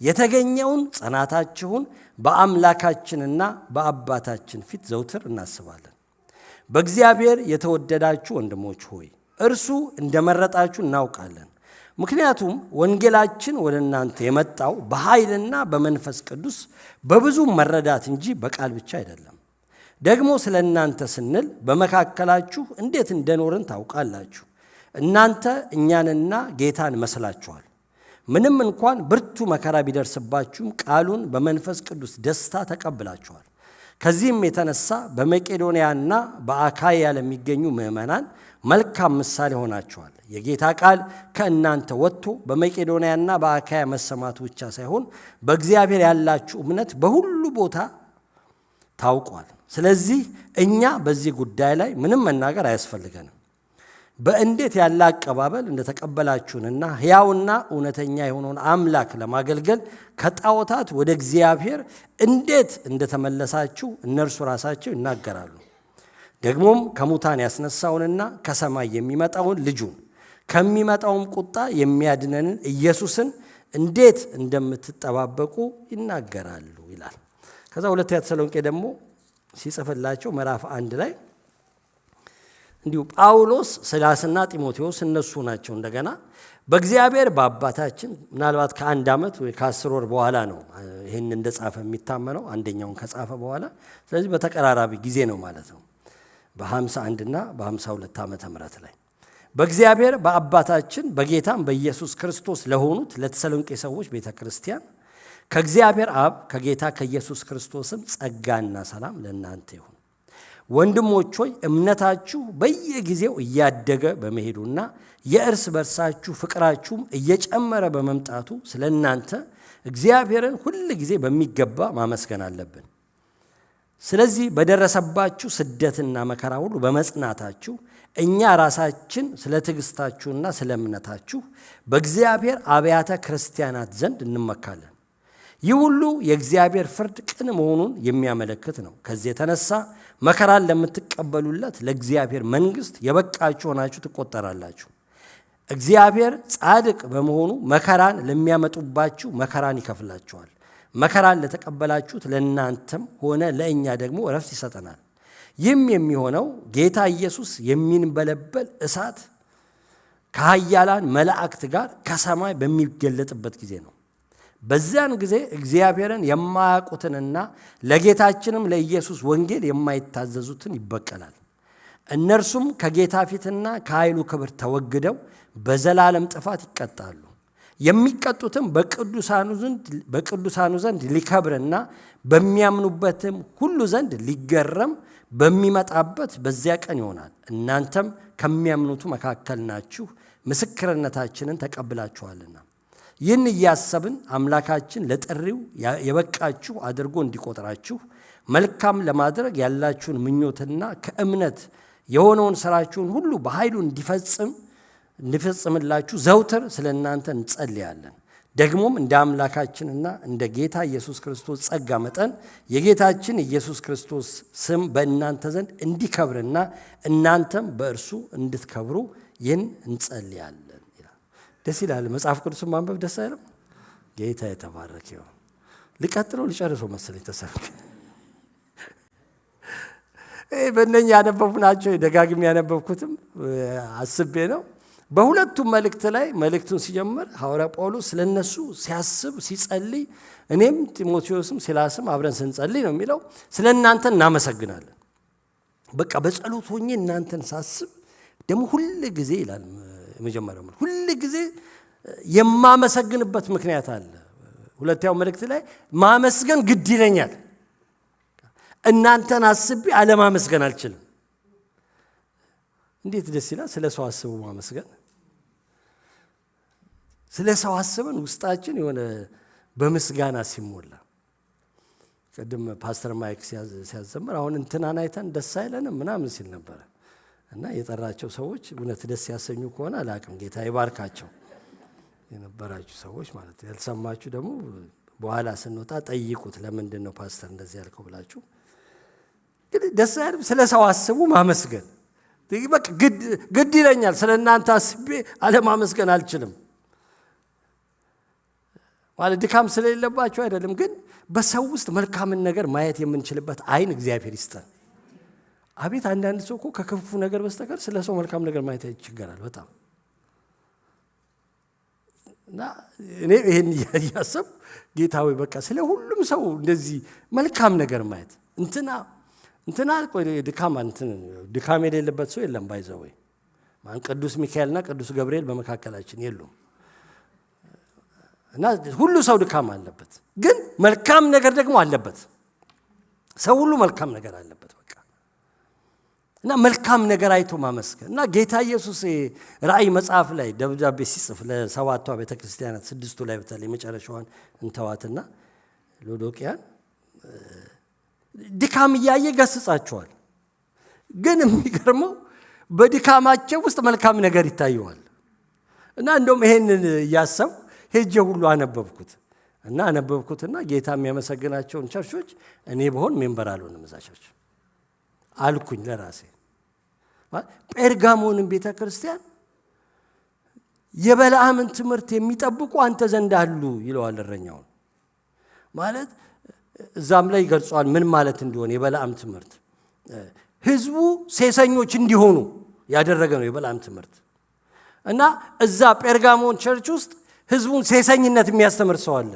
የተገኘውን ጽናታችሁን በአምላካችንና በአባታችን ፊት ዘውትር እናስባለን። በእግዚአብሔር የተወደዳችሁ ወንድሞች ሆይ እርሱ እንደመረጣችሁ እናውቃለን። ምክንያቱም ወንጌላችን ወደ እናንተ የመጣው በኃይልና በመንፈስ ቅዱስ በብዙ መረዳት እንጂ በቃል ብቻ አይደለም። ደግሞ ስለ እናንተ ስንል በመካከላችሁ እንዴት እንደኖርን ታውቃላችሁ። እናንተ እኛንና ጌታን መስላችኋል። ምንም እንኳን ብርቱ መከራ ቢደርስባችሁም ቃሉን በመንፈስ ቅዱስ ደስታ ተቀብላችኋል። ከዚህም የተነሳ በመቄዶንያና በአካይያ ለሚገኙ ምዕመናን መልካም ምሳሌ ሆናችኋል። የጌታ ቃል ከእናንተ ወጥቶ በመቄዶንያና በአካይያ መሰማቱ ብቻ ሳይሆን በእግዚአብሔር ያላችሁ እምነት በሁሉ ቦታ ታውቋል። ስለዚህ እኛ በዚህ ጉዳይ ላይ ምንም መናገር አያስፈልገንም። በእንዴት ያለ አቀባበል እንደተቀበላችሁንና ሕያውና እውነተኛ የሆነውን አምላክ ለማገልገል ከጣዖታት ወደ እግዚአብሔር እንዴት እንደተመለሳችሁ እነርሱ ራሳቸው ይናገራሉ። ደግሞም ከሙታን ያስነሳውንና ከሰማይ የሚመጣውን ልጁን ከሚመጣውም ቁጣ የሚያድነንን ኢየሱስን እንዴት እንደምትጠባበቁ ይናገራሉ ይላል። ከዛ ሁለተኛ ተሰሎንቄ ደግሞ ሲጽፍላቸው ምዕራፍ 1 ላይ እንዲሁ ጳውሎስ ሲላስና ጢሞቴዎስ እነሱ ናቸው እንደገና በእግዚአብሔር በአባታችን ምናልባት ከ1 ዓመት ወይ ከ10 ወር በኋላ ነው ይህን እንደጻፈ የሚታመነው አንደኛውን ከጻፈ በኋላ። ስለዚህ በተቀራራቢ ጊዜ ነው ማለት ነው። በ51 እና በ52 ዓመተ ምህረት ላይ በእግዚአብሔር በአባታችን በጌታም በኢየሱስ ክርስቶስ ለሆኑት ለተሰሎንቄ ሰዎች ቤተ ክርስቲያን ከእግዚአብሔር አብ ከጌታ ከኢየሱስ ክርስቶስም ጸጋና ሰላም ለእናንተ ይሁን። ወንድሞች ሆይ እምነታችሁ በየጊዜው እያደገ በመሄዱና የእርስ በርሳችሁ ፍቅራችሁም እየጨመረ በመምጣቱ ስለ እናንተ እግዚአብሔርን ሁል ጊዜ በሚገባ ማመስገን አለብን። ስለዚህ በደረሰባችሁ ስደትና መከራ ሁሉ በመጽናታችሁ እኛ ራሳችን ስለ ትዕግስታችሁና ስለ እምነታችሁ በእግዚአብሔር አብያተ ክርስቲያናት ዘንድ እንመካለን። ይህ ሁሉ የእግዚአብሔር ፍርድ ቅን መሆኑን የሚያመለክት ነው። ከዚህ የተነሳ መከራን ለምትቀበሉለት ለእግዚአብሔር መንግሥት የበቃችሁ ሆናችሁ ትቆጠራላችሁ። እግዚአብሔር ጻድቅ በመሆኑ መከራን ለሚያመጡባችሁ መከራን ይከፍላችኋል። መከራን ለተቀበላችሁት ለእናንተም ሆነ ለእኛ ደግሞ ዕረፍት ይሰጠናል። ይህም የሚሆነው ጌታ ኢየሱስ የሚንበለበል እሳት ከኃያላን መላእክት ጋር ከሰማይ በሚገለጥበት ጊዜ ነው። በዚያን ጊዜ እግዚአብሔርን የማያውቁትንና ለጌታችንም ለኢየሱስ ወንጌል የማይታዘዙትን ይበቀላል። እነርሱም ከጌታ ፊትና ከኃይሉ ክብር ተወግደው በዘላለም ጥፋት ይቀጣሉ። የሚቀጡትም በቅዱሳኑ ዘንድ ሊከብርና በሚያምኑበትም ሁሉ ዘንድ ሊገረም በሚመጣበት በዚያ ቀን ይሆናል። እናንተም ከሚያምኑቱ መካከል ናችሁ፣ ምስክርነታችንን ተቀብላችኋልና። ይህን እያሰብን አምላካችን ለጥሪው የበቃችሁ አድርጎ እንዲቆጥራችሁ መልካም ለማድረግ ያላችሁን ምኞትና ከእምነት የሆነውን ሥራችሁን ሁሉ በኃይሉ እንዲፈጽምላችሁ ዘውትር ስለ እናንተ እንጸልያለን። ደግሞም እንደ አምላካችንና እንደ ጌታ ኢየሱስ ክርስቶስ ጸጋ መጠን የጌታችን ኢየሱስ ክርስቶስ ስም በእናንተ ዘንድ እንዲከብርና እናንተም በእርሱ እንድትከብሩ ይህን እንጸልያለን ይላል። ደስ ይላል። መጽሐፍ ቅዱስን ማንበብ ደስ አይልም? ጌታ የተባረከ ይሁን። ልቀጥለው ልጨርሰው መሰለኝ ተሰብክ በእነኛ ያነበብኩ ናቸው። ደጋግሜ ያነበብኩትም አስቤ ነው። በሁለቱም መልእክት ላይ መልእክቱን ሲጀምር ሐዋርያ ጳውሎስ ስለነሱ ሲያስብ ሲጸልይ፣ እኔም ጢሞቴዎስም ሲላስም አብረን ስንጸልይ ነው የሚለው ስለ እናንተ እናመሰግናለን። በቃ በጸሎት ሆኜ እናንተን ሳስብ ደግሞ ሁል ጊዜ ይላል መጀመሪያው ሁል ጊዜ የማመሰግንበት ምክንያት አለ። ሁለተኛው መልእክት ላይ ማመስገን ግድ ይለኛል። እናንተን አስቤ አለማመስገን አልችልም። እንዴት ደስ ይላል! ስለ ሰው አስቡ ማመስገን። ስለ ሰው አስበን ውስጣችን የሆነ በምስጋና ሲሞላ፣ ቅድም ፓስተር ማይክ ሲያዘምር አሁን እንትናን አይተን ደስ አይለንም ምናምን ሲል ነበረ እና የጠራቸው ሰዎች እውነት ደስ ያሰኙ ከሆነ አላቅም፣ ጌታ ይባርካቸው። የነበራችሁ ሰዎች ማለት ያልሰማችሁ ደግሞ በኋላ ስንወጣ ጠይቁት፣ ለምንድን ነው ፓስተር እንደዚህ ያልከው ብላችሁ። እንግዲህ ደስ አይልም? ስለ ሰው አስቡ ማመስገን በቃ ግድ ይለኛል። ስለ እናንተ አስቤ አለማመስገን አልችልም ማለት ድካም ስለሌለባቸው አይደለም፣ ግን በሰው ውስጥ መልካምን ነገር ማየት የምንችልበት አይን እግዚአብሔር ይስጠን። አቤት አንዳንድ ሰው እኮ ከክፉ ነገር በስተቀር ስለ ሰው መልካም ነገር ማየት ይችላል በጣም። እና እኔ ይሄን እያሰብኩ ጌታ ሆይ በቃ ስለ ሁሉም ሰው እንደዚህ መልካም ነገር ማየት እንትና ድካም የሌለበት ሰው የለም። ባይዘው ማን ቅዱስ ሚካኤልና ቅዱስ ገብርኤል በመካከላችን የሉም። እና ሁሉ ሰው ድካም አለበት፣ ግን መልካም ነገር ደግሞ አለበት። ሰው ሁሉ መልካም ነገር አለበት በቃ። እና መልካም ነገር አይቶ ማመስገን። እና ጌታ ኢየሱስ ራእይ መጽሐፍ ላይ ደብዳቤ ሲጽፍ ለሰባቷ ቤተክርስቲያናት ስድስቱ ላይ በተለይ መጨረሻዋን እንተዋትና ሎዶቅያን ድካም እያየ ገስጻቸዋል። ግን የሚገርመው በድካማቸው ውስጥ መልካም ነገር ይታየዋል። እና እንደውም ይሄንን እያሰብኩ ሄጄ ሁሉ አነበብኩትና ጌታ የሚያመሰግናቸውን ቸርቾች እኔ በሆን ሜምበር አልሆንም እዛ ቸርች አልኩኝ ለራሴ። ጴርጋሞንን ቤተ ክርስቲያን የበለዓምን ትምህርት የሚጠብቁ አንተ ዘንድ አሉ ይለዋል እረኛውን። ማለት እዛም ላይ ይገልጿል ምን ማለት እንደሆነ የበለዓም ትምህርት ህዝቡ ሴሰኞች እንዲሆኑ ያደረገ ነው የበለዓም ትምህርት። እና እዛ ጴርጋሞን ቸርች ውስጥ ህዝቡን ሴሰኝነት የሚያስተምር ሰው አለ።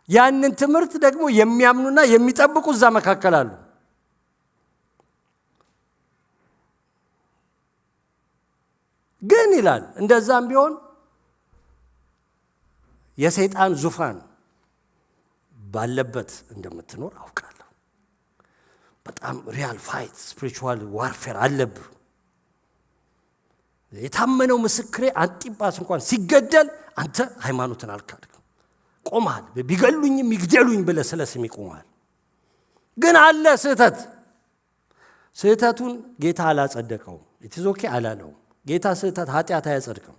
ያንን ትምህርት ደግሞ የሚያምኑና የሚጠብቁ እዛ መካከል አሉ። ግን ይላል እንደዛም ቢሆን የሰይጣን ዙፋን ባለበት እንደምትኖር አውቃለሁ። በጣም ሪያል ፋይት ስፒሪቹዋል ዋርፌር አለብህ። የታመነው ምስክሬ አንጢጳስ እንኳን ሲገደል አንተ ሃይማኖትን አልካድክም፣ ቆመሃል። ቢገሉኝም ይግደሉኝ ብለህ ስለ ስሜ ቆመሃል። ግን አለ ስህተቱን ጌታ አላጸደቀውም። ኢትዞኬ አላለውም። ጌታ ስህተት ኃጢአት አያጸድቅም።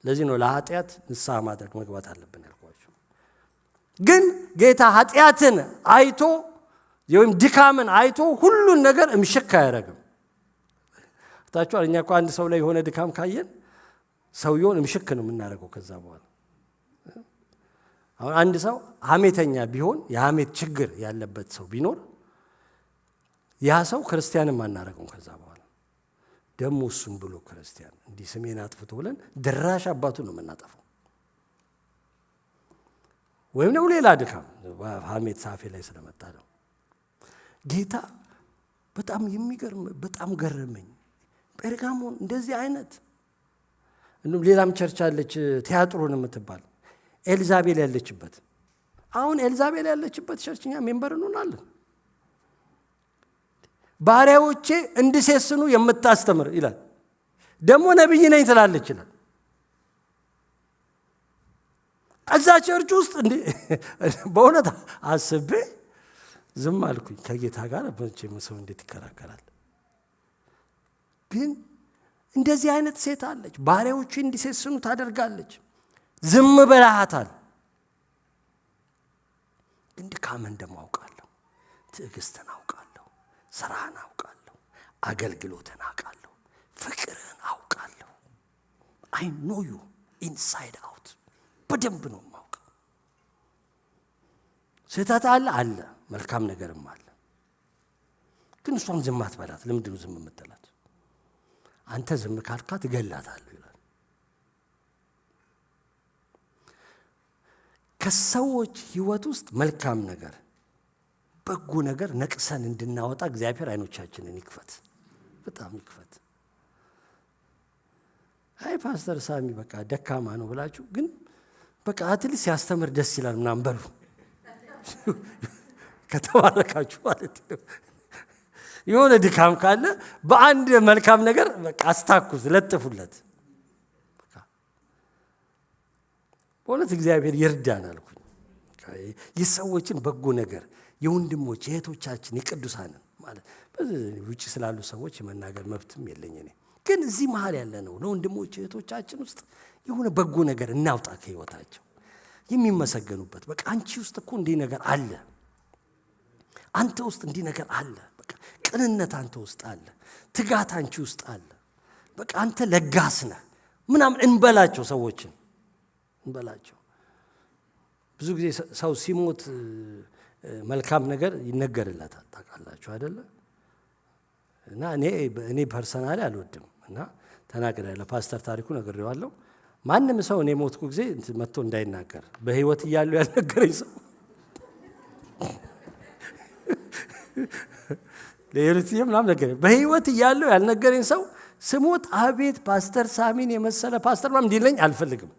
ለዚህ ነው ለኃጢአት ንስሐ ማድረግ መግባት አለብን ያልኳችሁ። ግን ጌታ ኃጢአትን አይቶ ወይም ድካምን አይቶ ሁሉን ነገር እምሽክ አያደርግም። ታውቃላችሁ እኛ እኮ አንድ ሰው ላይ የሆነ ድካም ካየን ሰውየውን እምሽክ ነው የምናደርገው። ከዛ በኋላ አሁን አንድ ሰው ሐሜተኛ ቢሆን የሐሜት ችግር ያለበት ሰው ቢኖር ያ ሰው ክርስቲያንም አናረገው። ከዛ በኋላ ደሞ እሱም ብሎ ክርስቲያን እንዲህ ስሜን አጥፍቶ ብለን ድራሽ አባቱ ነው የምናጠፋው። ወይም ነው ሌላ ድካም ሐሜት ሳፌ ላይ ስለመጣ ነው። ጌታ በጣም የሚገርም በጣም ገረመኝ። ጴርጋሞን እንደዚህ አይነት እንደም ሌላም ቸርች አለች ቲያትሮን የምትባል ኤልዛቤል ያለችበት። አሁን ኤልዛቤል ያለችበት ቸርችኛ ሜምበር እንሆናለን። ባሪያዎቼ እንዲሴስኑ የምታስተምር ይላል። ደግሞ ነብይ ነኝ ትላለች ይላል። እዛ ቸርች ውስጥ እንዴ በእውነት አስቤ ዝም አልኩኝ። ከጌታ ጋር በእንጨት ሰው እንዴት ይከራከራል? ግን እንደዚህ አይነት ሴት አለች። ባሪያዎቼ እንዲሴስኑ ታደርጋለች። ዝም ብለሃታል። ድካምን ደግሞ አውቃለሁ፣ ትዕግስትን አውቃለሁ፣ ስራህን አውቃለሁ፣ አገልግሎትን አውቃለሁ፣ ፍቅርን አውቃለሁ። I know you inside out በደንብ ነው የማውቀው። ስህተት አለ፣ መልካም ነገርም አለ። ግን እሷን ዝም አትበላት። ለምንድን ነው ዝም የምትላት? አንተ ዝም ካልካት እገላታለሁ ይላል። ከሰዎች ህይወት ውስጥ መልካም ነገር በጎ ነገር ነቅሰን እንድናወጣ እግዚአብሔር አይኖቻችንን ይክፈት፣ በጣም ይክፈት። አይ ፓስተር ሳሚ በቃ ደካማ ነው ብላችሁ ግን በቃ አትሊስት ሲያስተምር ደስ ይላል ምናምን በሉ ከተባረካችሁ ማለት ነው። የሆነ ድካም ካለ በአንድ መልካም ነገር በቃ አስታኩት፣ ለጥፉለት። በቃ በእውነት እግዚአብሔር ይርዳናል። የሰዎችን በጎ ነገር የወንድሞች የእህቶቻችን የቅዱሳንን ማለት ውጪ ስላሉ ሰዎች የመናገር መብትም የለኝ እኔ። ግን እዚህ መሃል ያለ ነው ለወንድሞች እህቶቻችን ውስጥ የሆነ በጎ ነገር እናውጣ ከህይወታቸው የሚመሰገኑበት። በቃ አንቺ ውስጥ እኮ እንዲህ ነገር አለ፣ አንተ ውስጥ እንዲህ ነገር አለ፣ በቃ ቅንነት አንተ ውስጥ አለ፣ ትጋት አንቺ ውስጥ አለ፣ በቃ አንተ ለጋስ ነህ ምናምን እንበላቸው፣ ሰዎችን እንበላቸው። ብዙ ጊዜ ሰው ሲሞት መልካም ነገር ይነገርለታል፣ ታውቃላችሁ አይደለ? እና እኔ ፐርሰናሊ አልወድም እና ተናግሬያለሁ። ፓስተር ታሪኩ ነግሬዋለሁ። ማንም ሰው እኔ ሞትኩ ጊዜ መጥቶ እንዳይናገር በህይወት እያሉ ያልነገረኝ ሰው ለየሩትዬ ምናምን ነገር በህይወት እያሉ ያልነገረኝ ሰው ስሞት አቤት ፓስተር ሳሚን የመሰለ ፓስተር ምናምን እንዲለኝ አልፈልግም።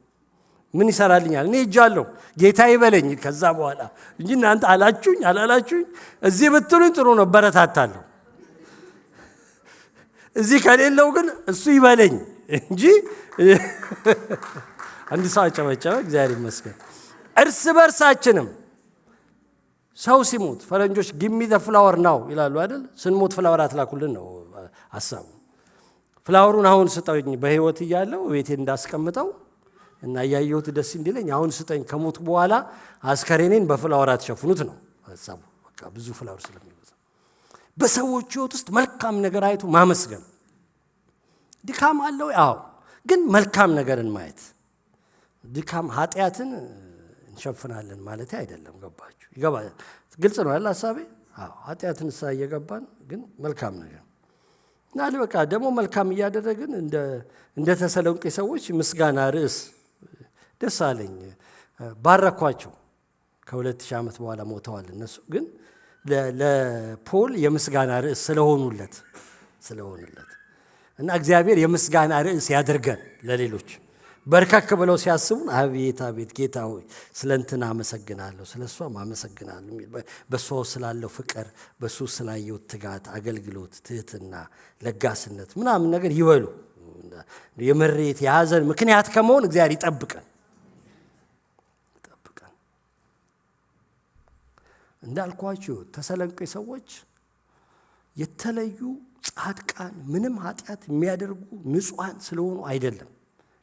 ምን ይሰራልኛል? እኔ እጃለሁ ጌታ ይበለኝ ከዛ በኋላ እንጂ እናንተ አላችሁኝ አላላችሁኝ እዚህ ብትሉኝ ጥሩ ነው፣ በረታታለሁ። እዚህ ከሌለው ግን እሱ ይበለኝ እንጂ አንድ ሰው አጨበጨበ፣ እግዚአብሔር ይመስገን። እርስ በርሳችንም ሰው ሲሞት ፈረንጆች give me the flower now ይላሉ አይደል? ስንሞት ፍላወር አትላኩልን ነው ሐሳቡ። ፍላወሩን አሁን ስጠኝ በህይወት እያለሁ ቤቴ እንዳስቀምጠው እና ያየሁት ደስ እንዲለኝ አሁን ስጠኝ፣ ከሞት በኋላ አስከሬኔን በፍላወር አትሸፍኑት ነው ሐሳቡ። በቃ ብዙ ፍላወር ስለሚበዛ በሰዎች ህይወት ውስጥ መልካም ነገር አይቶ ማመስገን። ድካም አለው አዎ፣ ግን መልካም ነገርን ማየት። ድካም ኃጢአትን እንሸፍናለን ማለት አይደለም። ገባችሁ? ይገባል? ግልጽ ነው ያለ ሐሳቤ? አዎ፣ ኃጢአትን ሳይገባን ግን መልካም ነገር እና በቃ ደግሞ መልካም እያደረግን እንደ ተሰሎንቄ ሰዎች ምስጋና ርዕስ ደስ አለኝ። ባረኳቸው። ከ2000 ዓመት በኋላ ሞተዋል እነሱ፣ ግን ለፖል የምስጋና ርዕስ ስለሆኑለት እና እግዚአብሔር የምስጋና ርዕስ ያድርገን ለሌሎች። በርከክ ብለው ሲያስቡን አቤት አቤት ጌታ ሆይ ስለንትና አመሰግናለሁ ስለሷም አመሰግናለሁ በሷ ስላለው ፍቅር በሱ ስላየው ትጋት አገልግሎት ትህትና ለጋስነት ምናምን ነገር ይበሉ። የመሬት ያዘን ምክንያት ከመሆን እግዚአብሔር ይጠብቀን። እንዳልኳችሁ ተሰሎንቄ ሰዎች የተለዩ ጻድቃን ምንም ኃጢአት የሚያደርጉ ንጹሃን ስለሆኑ አይደለም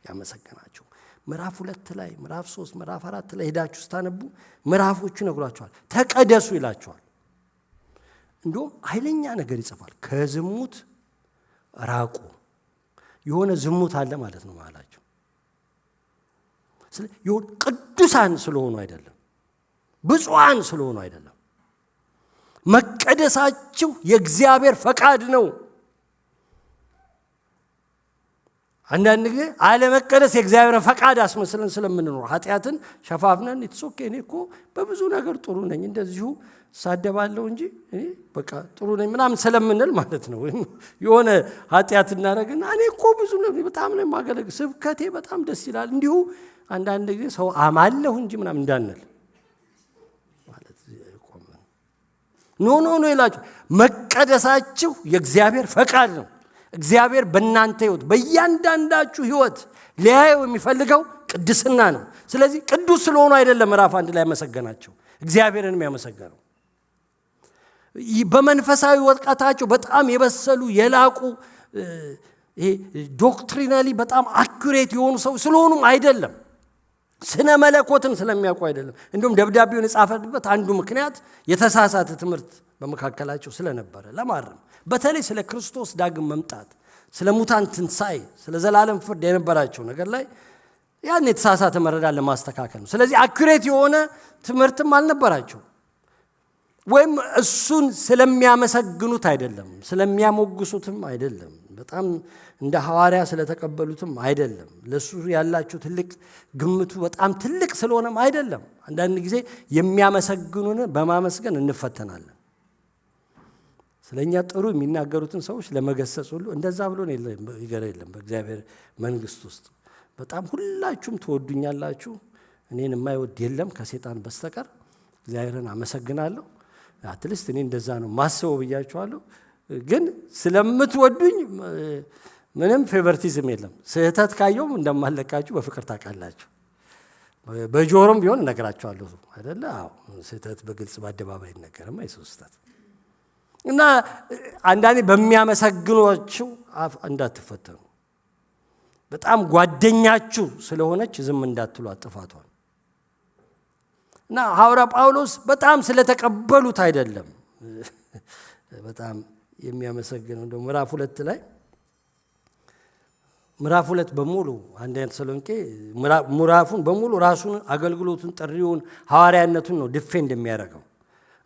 ያመሰገናቸው። ምዕራፍ 2 ላይ ምዕራፍ 3 ምዕራፍ 4 ላይ ሄዳችሁ ስታነቡ ምዕራፎቹ ነግሯቸዋል። ተቀደሱ ይላቸዋል። እንደውም ኃይለኛ ነገር ይጽፋል። ከዝሙት ራቁ። የሆነ ዝሙት አለ ማለት ነው ማለታቸው። ስለዚህ ቅዱሳን ስለሆኑ አይደለም ብፁዓን ስለሆኑ አይደለም። መቀደሳችሁ የእግዚአብሔር ፈቃድ ነው። አንዳንድ ጊዜ አለመቀደስ የእግዚአብሔር ፈቃድ አስመስለን ስለምንኖር ኃጢአትን ሸፋፍነን ኢትሶኬ እኔ እኮ በብዙ ነገር ጥሩ ነኝ እንደዚሁ ሳደባለሁ እንጂ እኔ በቃ ጥሩ ነኝ ምናምን ስለምንል ማለት ነው። የሆነ ኃጢአት እናደርግና እኔ እኮ ብዙ ነው በጣም ነው ማገለግ ስብከቴ በጣም ደስ ይላል እንዲሁ አንዳንድ ጊዜ ሰው አማለሁ እንጂ ምናምን እንዳንል ማለት ቆመን ኖ ይላችሁ። መቀደሳችሁ የእግዚአብሔር ፈቃድ ነው። እግዚአብሔር በእናንተ ህይወት በእያንዳንዳችሁ ህይወት ሊያየው የሚፈልገው ቅድስና ነው። ስለዚህ ቅዱስ ስለሆኑ አይደለም ምዕራፍ 1 ላይ ያመሰገናቸው እግዚአብሔርንም ያመሰገነው በመንፈሳዊ ወጣታቸው በጣም የበሰሉ የላቁ ዶክትሪናሊ በጣም አኩሬት የሆኑ ሰው ስለሆኑም አይደለም። ስነ መለኮትን ስለሚያውቁ አይደለም። እንደውም ደብዳቤውን የጻፈበት አንዱ ምክንያት የተሳሳተ ትምህርት በመካከላቸው ስለነበረ ለማረም በተለይ ስለ ክርስቶስ ዳግም መምጣት ስለ ሙታን ትንሣኤ ስለ ዘላለም ፍርድ የነበራቸው ነገር ላይ ያን የተሳሳተ መረዳት ለማስተካከል ነው። ስለዚህ አኩሬት የሆነ ትምህርትም አልነበራቸው። ወይም እሱን ስለሚያመሰግኑት አይደለም ስለሚያሞግሱትም አይደለም በጣም እንደ ሐዋርያ ስለተቀበሉትም አይደለም ለሱ ያላችሁ ትልቅ ግምቱ በጣም ትልቅ ስለሆነም አይደለም። አንዳንድ ጊዜ የሚያመሰግኑን በማመስገን እንፈተናለን። ስለኛ ጥሩ የሚናገሩትን ሰዎች ለመገሰጽ ሁሉ እንደዛ ብሎ ነው ይገረየለም። በእግዚአብሔር መንግስት ውስጥ በጣም ሁላችሁም ትወዱኛላችሁ እኔን የማይወድ የለም ከሰይጣን በስተቀር እግዚአብሔርን አመሰግናለሁ። አትሊስት እኔ እንደዛ ነው ማስበው ብያችኋለሁ። ግን ስለምትወዱኝ ምንም ፌቨርቲዝም የለም። ስህተት ካየውም እንደማለቃችሁ በፍቅር ታውቃላችሁ። በጆሮም ቢሆን እነግራችኋለሁ አይደለ? አዎ ስህተት በግልጽ በአደባባይ ይነገርም አይሶስታት እና አንዳንዴ በሚያመሰግኗችሁ አፍ እንዳትፈተኑ በጣም ጓደኛችሁ ስለሆነች ዝም እንዳትሉ አጥፋቷል። እና ሐዋርያ ጳውሎስ በጣም ስለተቀበሉት አይደለም በጣም የሚያመሰግነው እንደው ምዕራፍ 2 ላይ ምዕራፍ 2 በሙሉ አንደኛ ተሰሎንቄ ምዕራፉን በሙሉ ራሱን አገልግሎቱን ጥሪውን ሐዋርያነቱን ነው ዲፌንድ የሚያደርገው።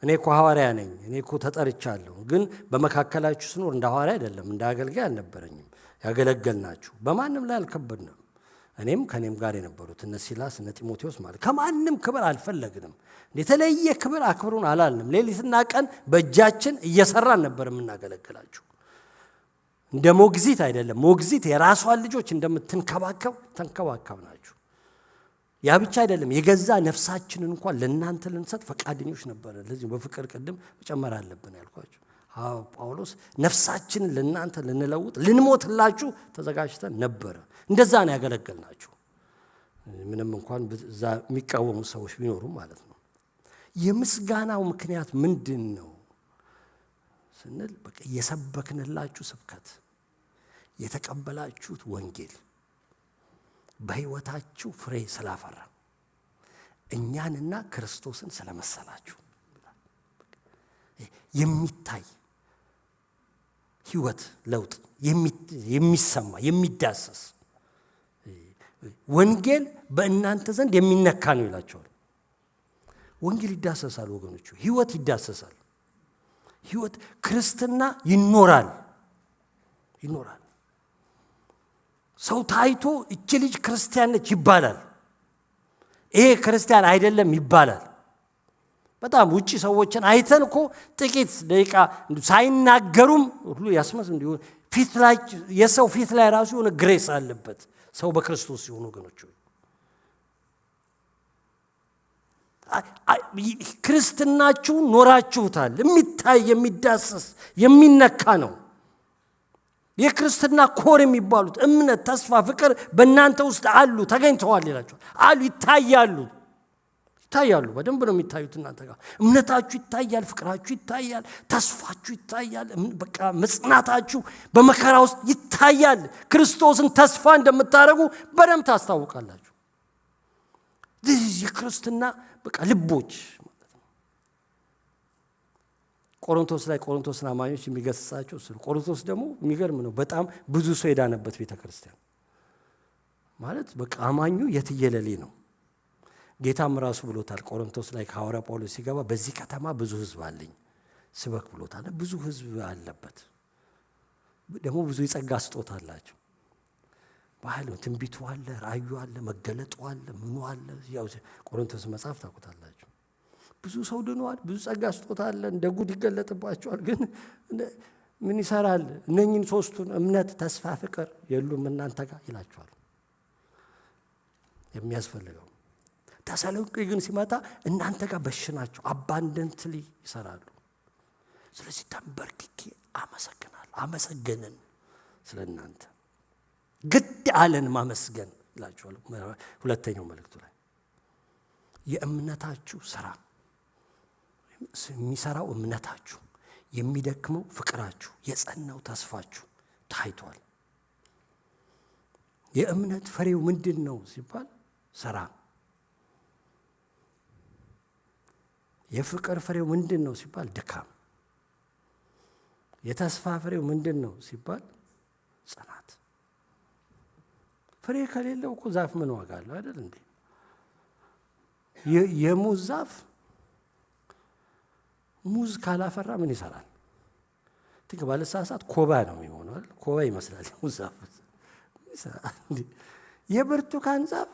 እኔ እኮ ሐዋርያ ነኝ እኔ እኮ ተጠርቻለሁ ግን በመካከላችሁ ስኖር እንደ ሐዋርያ አይደለም እንደ አገልጋይ አልነበረኝም ያገለገልናችሁ በማንም ላይ አልከበድንም። እኔም ከኔም ጋር የነበሩት እነ ሲላስ እነ ጢሞቴዎስ ማለት ከማንም ክብር አልፈለግንም። የተለየ ክብር አክብሩን አላልንም። ሌሊትና ቀን በእጃችን እየሰራን ነበር የምናገለግላችሁ። እንደ ሞግዚት አይደለም። ሞግዚት የራሷን ልጆች እንደምትንከባከብ ተንከባከብናችሁ። ያ ብቻ አይደለም የገዛ ነፍሳችንን እንኳን ለእናንተ ልንሰጥ ፈቃደኞች ነበር። ለዚህ በፍቅር ቅድም መጨመር አለብን ያልኳችሁ ጳውሎስ ነፍሳችንን ለእናንተ ልንለውጥ ልንሞትላችሁ ተዘጋጅተን ነበር። እንደዛ ነው ያገለገልናችሁ ምንም እንኳን እዛ የሚቃወሙ ሰዎች ቢኖሩም ማለት ነው። የምስጋናው ምክንያት ምንድን ነው ስንል በቃ የሰበክንላችሁ ስብከት የተቀበላችሁት ወንጌል በህይወታችሁ ፍሬ ስላፈራ እኛንና ክርስቶስን ስለመሰላችሁ የሚታይ ህይወት ለውጥ የሚሰማ የሚዳሰስ ወንጌል በእናንተ ዘንድ የሚነካ ነው ይላቸዋል። ወንጌል ይዳሰሳል ወገኖቹ። ህይወት ይዳሰሳል። ህይወት ክርስትና ይኖራል። ሰው ታይቶ እቺ ልጅ ክርስቲያን ነች ይባላል። ይሄ ክርስቲያን አይደለም ይባላል። በጣም ውጪ ሰዎችን አይተን እኮ ጥቂት ደቂቃ ሳይናገሩም ሁሉ ያስመስል እንዲሁ ፊት ላይ የሰው ፊት ላይ ራሱ የሆነ ግሬስ አለበት ሰው በክርስቶስ ሲሆን ወገኖች ክርስትናችሁ ኖራችሁታል የሚታይ የሚዳሰስ የሚነካ ነው የክርስትና ኮር የሚባሉት እምነት ተስፋ ፍቅር በእናንተ ውስጥ አሉ ተገኝተዋል ይላችኋል አሉ ይታያሉ በደንብ ነው የሚታዩት እናንተ ጋር እምነታችሁ ይታያል ፍቅራችሁ ይታያል ተስፋችሁ ይታያል በቃ መጽናታችሁ በመከራ ውስጥ ይታያል ክርስቶስን ተስፋ እንደምታረጉ በደንብ ታስታውቃላችሁ የክርስትና በቃ ልቦች ማለት ነው ቆሮንቶስና አማኞች የሚገስጻቸው እሱ ቆሮንቶስ ደግሞ የሚገርም ነው በጣም ብዙ ሰው የዳነበት ቤተክርስቲያን ማለት በቃ አማኙ የትየለሌ ነው ጌታም ራሱ ብሎታል ቆሮንቶስ ላይ ሐዋርያ ጳውሎስ ሲገባ በዚህ ከተማ ብዙ ህዝብ አለኝ ስበክ ብሎታል ብዙ ህዝብ አለበት ደግሞ ብዙ የጸጋ ስጦታ አላቸው ባህሉ ትንቢቱ አለ ራእዩ አለ መገለጡ አለ ምኑ አለ ያው ቆሮንቶስ መጽሐፍ ታውቁታላችሁ ብዙ ሰው ድኗል ብዙ ጸጋ ስጦታ አለ እንደ ጉድ ይገለጥባቸዋል ግን ምን ይሰራል እነኚህን ሶስቱን እምነት ተስፋ ፍቅር የሉም እናንተ ጋር ይላችኋል የሚያስፈልገው ተሰሎንቄ ግን ሲመጣ እናንተ ጋር በሽናቸው አባንደንትሊ ይሰራሉ ስለዚህ ተንበርክኬ አመሰገንን ስለናንተ ግድ አለን ማመስገን ይላችኋል ሁለተኛው መልእክቱ ላይ የእምነታችሁ ስራ የሚሰራው እምነታችሁ የሚደክመው ፍቅራችሁ የጸናው ተስፋችሁ ታይቷል የእምነት ፍሬው ምንድነው ሲባል ስራ የፍቅር ፍሬው ምንድነው ሲባል ድካም የተስፋ ፍሬው ምንድነው ሲባል ጽናት ፍሬ ከሌለው እኮ ዛፍ ምን ዋጋ አለው አይደል እንዴ የሙዝ ዛፍ ሙዝ ካላፈራ ምን ይሰራል ትክ ባለሳሳት ኮባ ነው የሚሆነው አይደል ኮባ ይመስላል ሙዝ ዛፍ የብርቱካን ዛፍ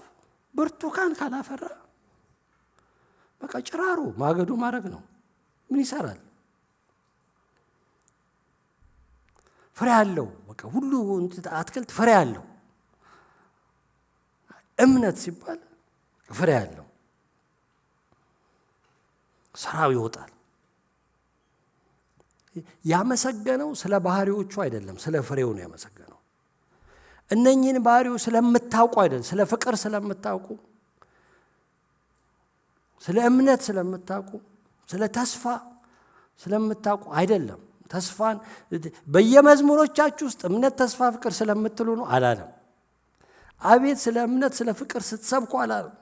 ብርቱካን ካላፈራ በቃ ጭራሮ ማገዶ ማረግ ነው ምን ይሰራል ፍሬ አለው በቃ ሁሉ አትክልት ፍሬ አለው እምነት ሲባል ፍሬ አለው ስራው ይወጣል ያመሰገነው ስለ ባህሪዎቹ አይደለም ስለ ፍሬው ነው ያመሰገነው እነኚህን ባህሪው ስለምታውቁ አይደለም ስለ ፍቅር ስለምታውቁ ስለ እምነት ስለምታውቁ ስለ ተስፋ ስለምታውቁ አይደለም ተስፋን በየመዝሙሮቻችሁ ውስጥ እምነት ተስፋ ፍቅር ስለምትሉ ነው አላለም አቤት ስለ እምነት ስለ ፍቅር ስትሰብኩ አላለም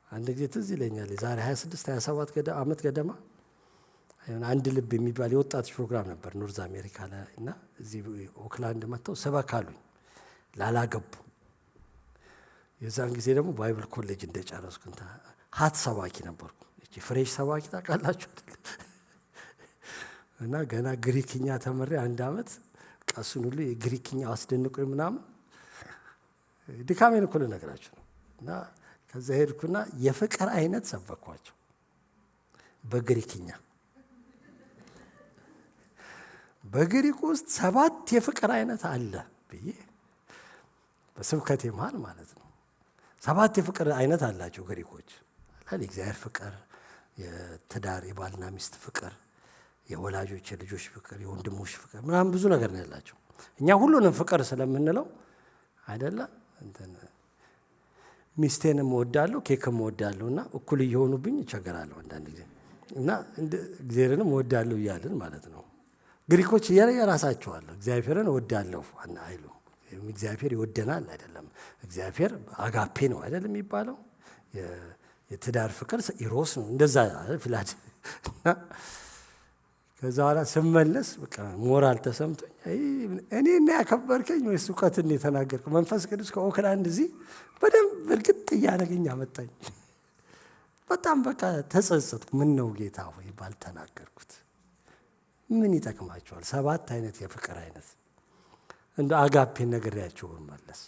አንድ ጊዜ ትዝ ይለኛል ዛሬ 26 27 ዓመት ገደማ አንድ ልብ የሚባል የወጣት ፕሮግራም ነበር ኖርዝ አሜሪካ ላይ እና እዚህ ኦክላንድ መጥተው ሰበካሉኝ ላላገቡ የዛን ጊዜ ደግሞ ባይብል ኮሌጅ እንደጨረስኩ ሀት ሰባኪ ነበርኩ እቺ ፍሬሽ ሰባኪ ታውቃላችሁ እና ገና ግሪክኛ ተመሬ አንድ አመት ቀሱን ሁሉ የግሪክኛ አስደንቆኝ ምናምን ድካሜን እኮ ልነግራችሁ ነው እና ከዛ ሄድኩና የፍቅር አይነት ሰበኳቸው በግሪክኛ በግሪክ ውስጥ 7 የፍቅር አይነት አለ ብዬ በስብከቴ መሃል ማለት ነው 7 የፍቅር አይነት አላቸው ግሪኮች ለእግዚአብሔር ፍቅር የትዳር የባልና ሚስት ፍቅር የወላጆች የልጆች ፍቅር የወንድሞች ፍቅር ምናምን ብዙ ነገር ነው ያላቸው እኛ ሁሉንም ፍቅር ስለምንለው አይደለ እንትን ሚስቴንም ወዳለሁ ኬክም ወዳለሁና እኩል እየሆኑብኝ ይቸገራለሁ አንዳንድ ጊዜ እና እግዚአብሔርንም ወዳለሁ ይያልን ማለት ነው ግሪኮች የራሳቸው አለ እግዚአብሔርን ወዳለሁ አይሉ እግዚአብሔር ይወደናል አይደለም እግዚአብሔር አጋፔ ነው አይደለም የሚባለው የትዳር ፍቅር ኢሮስ ነው እንደዛ ፍላድ ከዛ በኋላ ስመለስ በቃ ሞራል ተሰምቶኝ እኔና ያከበርከኝ ወይስ ሱቀትን የተናገርኩ መንፈስ ቅዱስ ከኦክላንድ እዚህ በደም በልቅጥ ያረገኝ አመጣኝ በጣም በቃ ተጸጸትኩ ምን ነው ጌታ ሆይ ባልተናገርኩት ምን ይጠቅማቸዋል 7 አይነት የፍቅር አይነት እንደ አጋፔ ነገርያቸው መለስ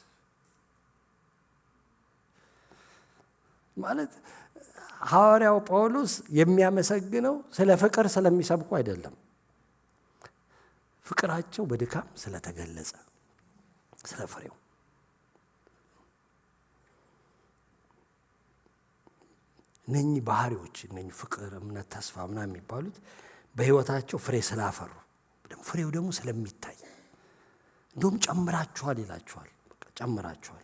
ማለት ሐዋርያው ጳውሎስ የሚያመሰግነው ስለ ፍቅር ስለሚሰብኩ አይደለም ፍቅራቸው በድካም ስለተገለጸ ስለ ፍሬው እነኚህ ባህሪዎች እነኚህ ፍቅር፣ እምነት፣ ተስፋ ምናምን የሚባሉት በህይወታቸው ፍሬ ስላፈሩ ፍሬው ደግሞ ስለሚታይ እንደውም ጨምራችኋል ይላችኋል። በቃ ጨምራችኋል።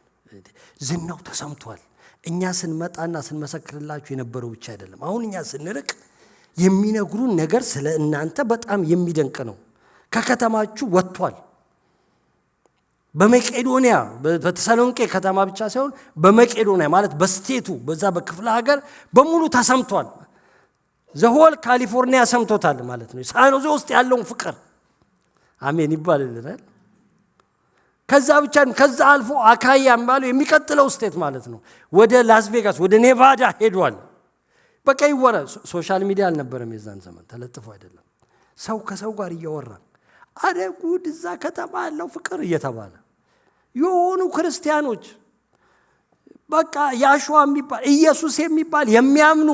ዝናው ተሰምቷል። እኛ ስንመጣና ስንመሰክርላችሁ የነበረው ብቻ አይደለም። አሁን እኛ ስንርቅ የሚነግሩን ነገር ስለ እናንተ በጣም የሚደንቅ ነው። ከከተማችሁ ወጥቷል። በመቄዶንያ በተሰሎንቄ ከተማ ብቻ ሳይሆን በመቄዶንያ ማለት በስቴቱ በዛ በክፍለ ሀገር በሙሉ ተሰምቷል። ዘሆል ካሊፎርኒያ ሰምቶታል ማለት ነው። ሳን ሆዜ ውስጥ ያለውን ፍቅር አሜን ይባልልናል። ከዛ ብቻ ከዛ አልፎ አካያ ማለት የሚቀጥለው ስቴት ማለት ነው። ወደ ላስ ቬጋስ ወደ ኔቫዳ ሄዷል። በቃ ይወራ። ሶሻል ሚዲያ አልነበረም የዛን ዘመን፣ ተለጥፎ አይደለም። ሰው ከሰው ጋር እያወራ አረ ጉድ እዛ ከተማ ያለው ፍቅር እየተባለ የሆኑ ክርስቲያኖች በቃ ያሹዋ የሚባል ኢየሱስ የሚባል የሚያምኑ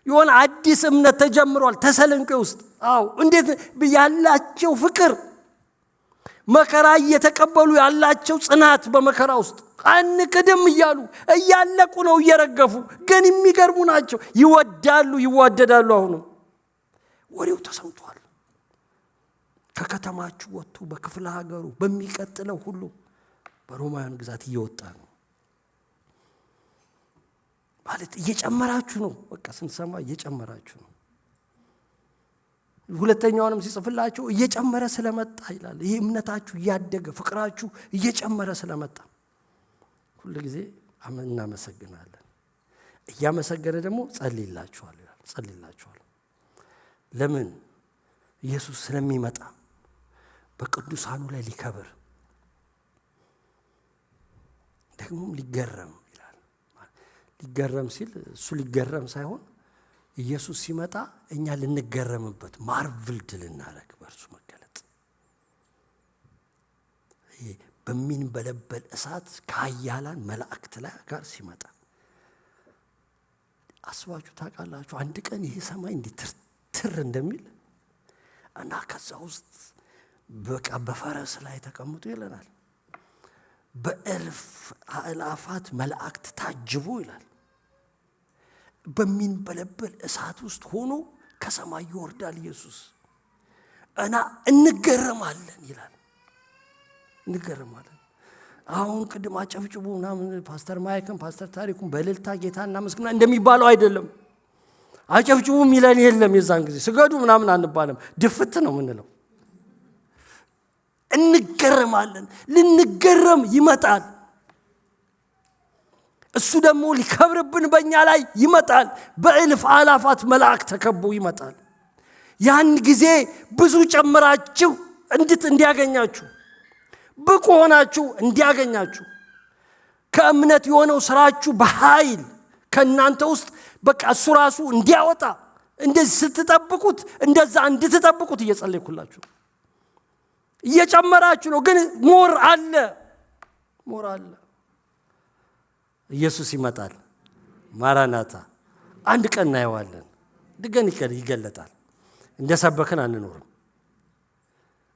የሆነ አዲስ እምነት ተጀምሯል ተሰሎንቄ ውስጥ። አዎ እንዴት ያላቸው ፍቅር መከራ እየተቀበሉ ያላቸው ጽናት በመከራ ውስጥ አንክድም እያሉ እያለቁ ነው እየረገፉ፣ ግን የሚገርሙ ናቸው። ይወዳሉ፣ ይዋደዳሉ። አሁን ወሬው ተሰምቷል። ከከተማችሁ ወጥቶ በክፍለ ሀገሩ በሚቀጥለው ሁሉ በሮማውያን ግዛት እየወጣ ነው ማለት እየጨመራችሁ ነው። በቃ ስንሰማ እየጨመራችሁ ነው። ሁለተኛውንም ሲጽፍላችሁ እየጨመረ ስለመጣ ይላል። ይሄ እምነታችሁ እያደገ ፍቅራችሁ እየጨመረ ስለመጣ ሁሉ ጊዜ እናመሰግናለን። እያመሰገነ ደግሞ ጸልይላችኋል ይላል። ጸልይላችኋል ለምን? ኢየሱስ ስለሚመጣ በቅዱሳኑ ላይ ሊከብር ደግሞም ሊገረም ይላል። ሊገረም ሲል እሱ ሊገረም ሳይሆን ኢየሱስ ሲመጣ እኛ ልንገረምበት ማርቭልድ ልናረግ በእርሱ መገለጥ በሚንበለበል እሳት ከኃያላን መላእክት ላይ ጋር ሲመጣ አስባችሁ ታውቃላችሁ? አንድ ቀን ይሄ ሰማይ እንዴት ትር እንደሚል እና ከዛ ውስጥ በቃ በፈረስ ላይ ተቀምጦ ይለናል። በእልፍ አእላፋት መላእክት ታጅቦ ይላል። በሚንበለበል እሳት ውስጥ ሆኖ ከሰማይ ይወርዳል ኢየሱስ እና እንገረማለን ይላል። እንገረማለን። አሁን ቅድም አጨብጭቡ ምናምን ፓስተር ማይክም ፓስተር ታሪኩም በእልልታ ጌታን እናመስግና እንደሚባለው አይደለም። አጨብጭቡ ሚለን የለም። የዛን ጊዜ ስገዱ ምናምን አንባልም። ድፍት ነው ምንለው። እንገረማለን። ልንገረም ይመጣል። እሱ ደግሞ ሊከብርብን በእኛ ላይ ይመጣል። በእልፍ አላፋት መላእክት ተከቦ ይመጣል። ያን ጊዜ ብዙ ጨምራችሁ እንዲያገኛችሁ ብቁ ሆናችሁ እንዲያገኛችሁ ከእምነት የሆነው ስራችሁ በኃይል ከእናንተ ውስጥ በቃ እሱ ራሱ እንዲያወጣ እንደዚህ ስትጠብቁት እንደዛ እንድትጠብቁት እየጸለይኩላችሁ እየጨመራችሁ ነው። ግን ሞር አለ። ኢየሱስ ይመጣል። ማራናታ አንድ ቀን እናየዋለን። ድገን ይገለጣል። እንደሰበከን አንኖርም።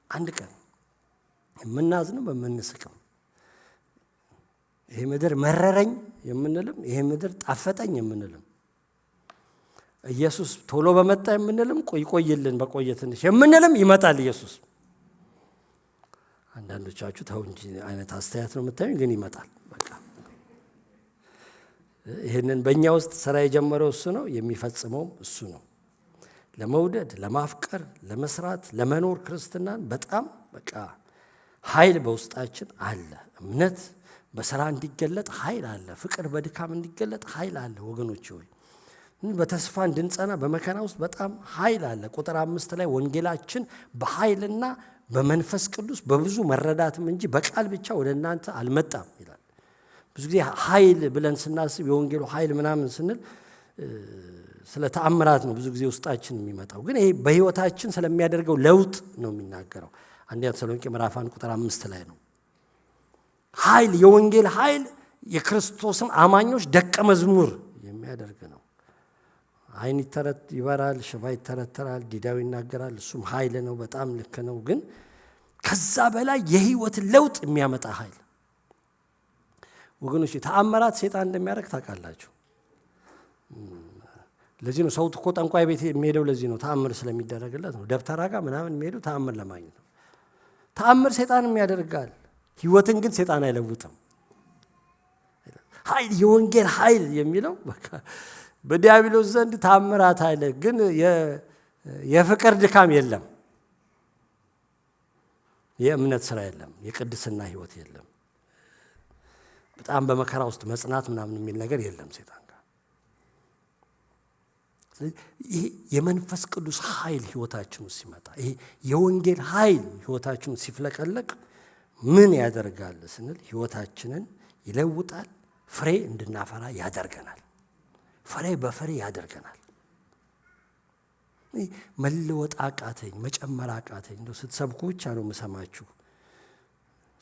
አንድ ቀን የምናዝንም የምንስቅም ይሄ ምድር መረረኝ የምንልም ይሄ ምድር ጣፈጠኝ የምንልም ኢየሱስ ቶሎ በመጣ የምንልም ቆይልን በቆየ ትንሽ የምንልም ይመጣል ኢየሱስ። አንዳንዶቻችሁ ተው እንጂ አይነት አስተያየት ነው የምታዩኝ፣ ግን ይመጣል። በቃ ይሄንን በእኛ ውስጥ ስራ የጀመረው እሱ ነው፣ የሚፈጽመው እሱ ነው። ለመውደድ፣ ለማፍቀር፣ ለመስራት፣ ለመኖር ክርስትናን በጣም በቃ ኃይል በውስጣችን አለ። እምነት በስራ እንዲገለጥ ኃይል አለ። ፍቅር በድካም እንዲገለጥ ኃይል አለ። ወገኖች ሆይ በተስፋ እንድንጸና በመከራ ውስጥ በጣም ኃይል አለ። ቁጥር 5 ላይ ወንጌላችን በኃይልና በመንፈስ ቅዱስ በብዙ መረዳትም እንጂ በቃል ብቻ ወደ እናንተ አልመጣም ይላል። ብዙ ጊዜ ኃይል ብለን ስናስብ የወንጌሉ ኃይል ምናምን ስንል ስለ ተአምራት ነው ብዙ ጊዜ ውስጣችን የሚመጣው። ግን ይሄ በህይወታችን ስለሚያደርገው ለውጥ ነው የሚናገረው። አንደኛ ተሰሎንቄ ምዕራፍ 1 ቁጥር 5 ላይ ነው። ኃይል የወንጌል ኃይል የክርስቶስን አማኞች ደቀ መዝሙር የሚያደርግ ነው። አይን ይበራል፣ ሽባ ይተረተራል፣ ዲዳው ይናገራል። እሱም ኃይል ነው፣ በጣም ልክ ነው። ግን ከዛ በላይ የህይወት ለውጥ የሚያመጣ ኃይል ወገኖች፣ ተአምራት ሰይጣን እንደሚያደርግ ታውቃላችሁ። ለዚህ ነው ሰው እኮ ጠንቋይ ቤት የሚሄደው፣ ለዚህ ነው ተአምር ስለሚደረግለት ነው። ደብተራ ጋር ምናምን የሚሄደው ተአምር ለማግኘት ነው። ተአምር ሰይጣንም ያደርጋል፣ ህይወትን ግን ሰይጣን አይለውጥም። ኃይል የወንጌል ኃይል የሚለው በቃ በዲያብሎስ ዘንድ ተአምራት አለ፣ ግን የፍቅር ድካም የለም፣ የእምነት ስራ የለም፣ የቅድስና ህይወት የለም፣ በጣም በመከራ ውስጥ መጽናት ምናምን የሚል ነገር የለም ሰይጣን ጋር። ይሄ የመንፈስ ቅዱስ ኃይል ህይወታችን ውስጥ ሲመጣ፣ ይሄ የወንጌል ኃይል ህይወታችን ውስጥ ሲፍለቀለቅ ምን ያደርጋል ስንል ህይወታችንን ይለውጣል፣ ፍሬ እንድናፈራ ያደርገናል። ፍሬ በፍሬ ያደርገናል። መለወጥ አቃተኝ፣ መጨመር አቃተኝ፣ እንደው ስትሰብኩ ብቻ ነው የምሰማችሁ፣